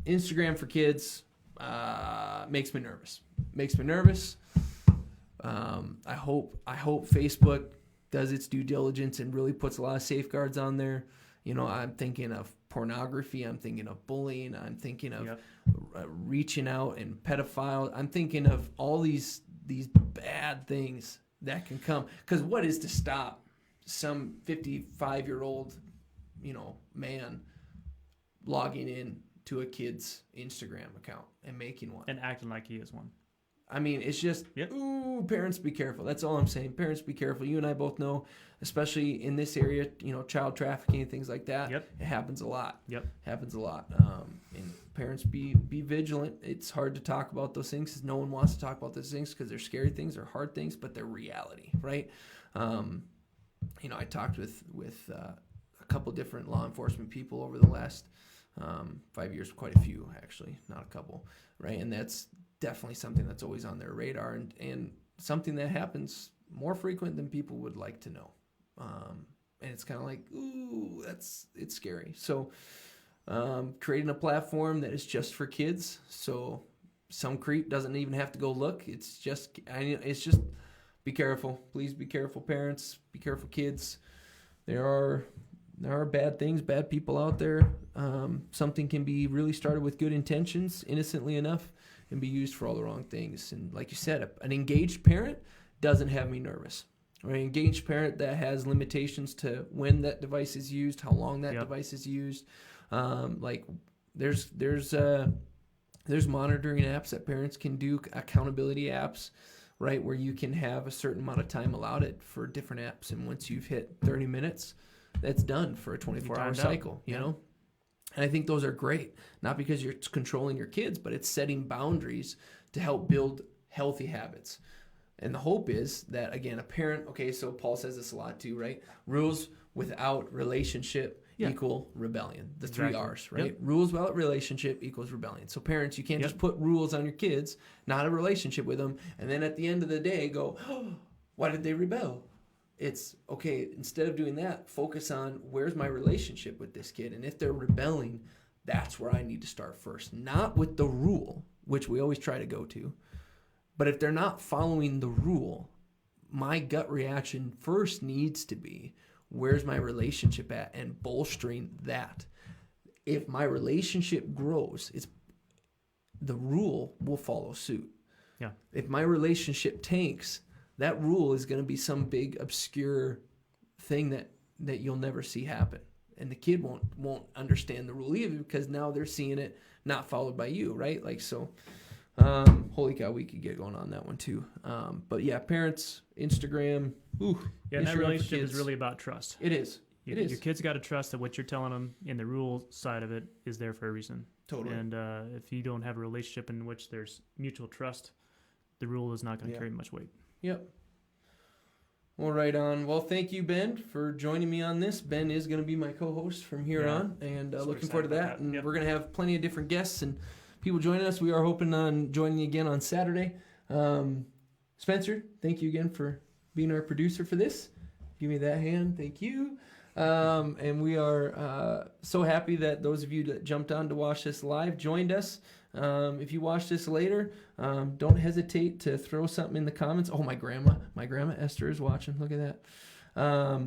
[SPEAKER 1] Instagram for kids makes me nervous. I hope Facebook does its due diligence and really puts a lot of safeguards on there. You know, I'm thinking of pornography. I'm thinking of bullying. I'm thinking of reaching out and pedophile. I'm thinking of all these bad things that can come. Because what is to stop some 55-year-old, man logging in to a kid's Instagram account and making one?
[SPEAKER 2] And acting like he is one.
[SPEAKER 1] I mean, it's just, ooh, parents be careful. That's all I'm saying. Parents be careful. You and I both know, especially in this area, child trafficking and things like that.
[SPEAKER 2] Yep.
[SPEAKER 1] It happens a lot.
[SPEAKER 2] Yep.
[SPEAKER 1] Happens a lot. And parents be vigilant. It's hard to talk about those things because no one wants to talk about those things because they're scary things, they're hard things, but they're reality, right? I talked with a couple different law enforcement people over the last 5 years, quite a few actually, not a couple, right? And that's definitely something that's always on their radar and something that happens more frequent than people would like to know. And it's kind of like, ooh, it's scary. So creating a platform that is just for kids, so some creep doesn't even have to go look. It's just be careful. Please be careful, parents. Be careful, kids. There are bad things, bad people out there. Something can be really started with good intentions, innocently enough, and be used for all the wrong things. And like you said, an engaged parent doesn't have me nervous. Or an engaged parent that has limitations to when that device is used, how long that device is used. There's monitoring apps that parents can do, accountability apps, right, where you can have a certain amount of time allowed it for different apps. And once you've hit 30 minutes, that's done for a 24-hour cycle, you know? And I think those are great, not because you're controlling your kids, but it's setting boundaries to help build healthy habits. And the hope is that, again, a parent, okay, so Paul says this a lot too, right? Rules without relationship equal rebellion. The 3 R's, right? Yep. Rules without relationship equals rebellion. So parents, you can't just put rules on your kids, not a relationship with them, and then at the end of the day go, oh, why did they rebel? It's, okay, instead of doing that, focus on where's my relationship with this kid. And if they're rebelling, that's where I need to start first. Not with the rule, which we always try to go to. But if they're not following the rule, my gut reaction first needs to be, where's my relationship at? And bolstering that. If my relationship grows, the rule will follow suit.
[SPEAKER 2] Yeah. If
[SPEAKER 1] my relationship tanks, that rule is going to be some big obscure thing that you'll never see happen. And the kid won't understand the rule either because now they're seeing it not followed by you, right? Like, so, holy cow, we could get going on that one too. But yeah, parents, Instagram,
[SPEAKER 2] and that relationship is really about trust.
[SPEAKER 1] It is.
[SPEAKER 2] Your kids got to trust that what you're telling them in the rule side of it is there for a reason.
[SPEAKER 1] Totally.
[SPEAKER 2] And if you don't have a relationship in which there's mutual trust, the rule is not going to carry much weight.
[SPEAKER 1] Yep. Well, right on. Well, thank you, Ben, for joining me on this. Ben is going to be my co-host from here on, and looking forward to that. And we're going to have plenty of different guests and people joining us. We are hoping on joining you again on Saturday. Spencer, thank you again for being our producer for this. Give me that hand. Thank you. And we are so happy that those of you that jumped on to watch this live joined us. If you watch this later, don't hesitate to throw something in the comments. Oh, my grandma Esther is watching. Look at that.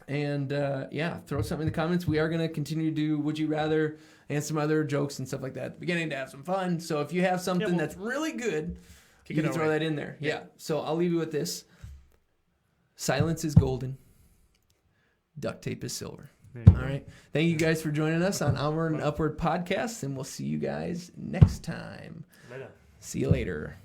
[SPEAKER 1] And throw something in the comments. We are going to continue to do Would You Rather and some other jokes and stuff like that at the beginning to have some fun. So if you have something that's really good, you can throw that in there. Yeah. So I'll leave you with this. Silence is golden. Duct tape is silver. All right. Thank you guys for joining us on Onward and Upward podcast, and we'll see you guys next time.
[SPEAKER 2] Later.
[SPEAKER 1] See you later.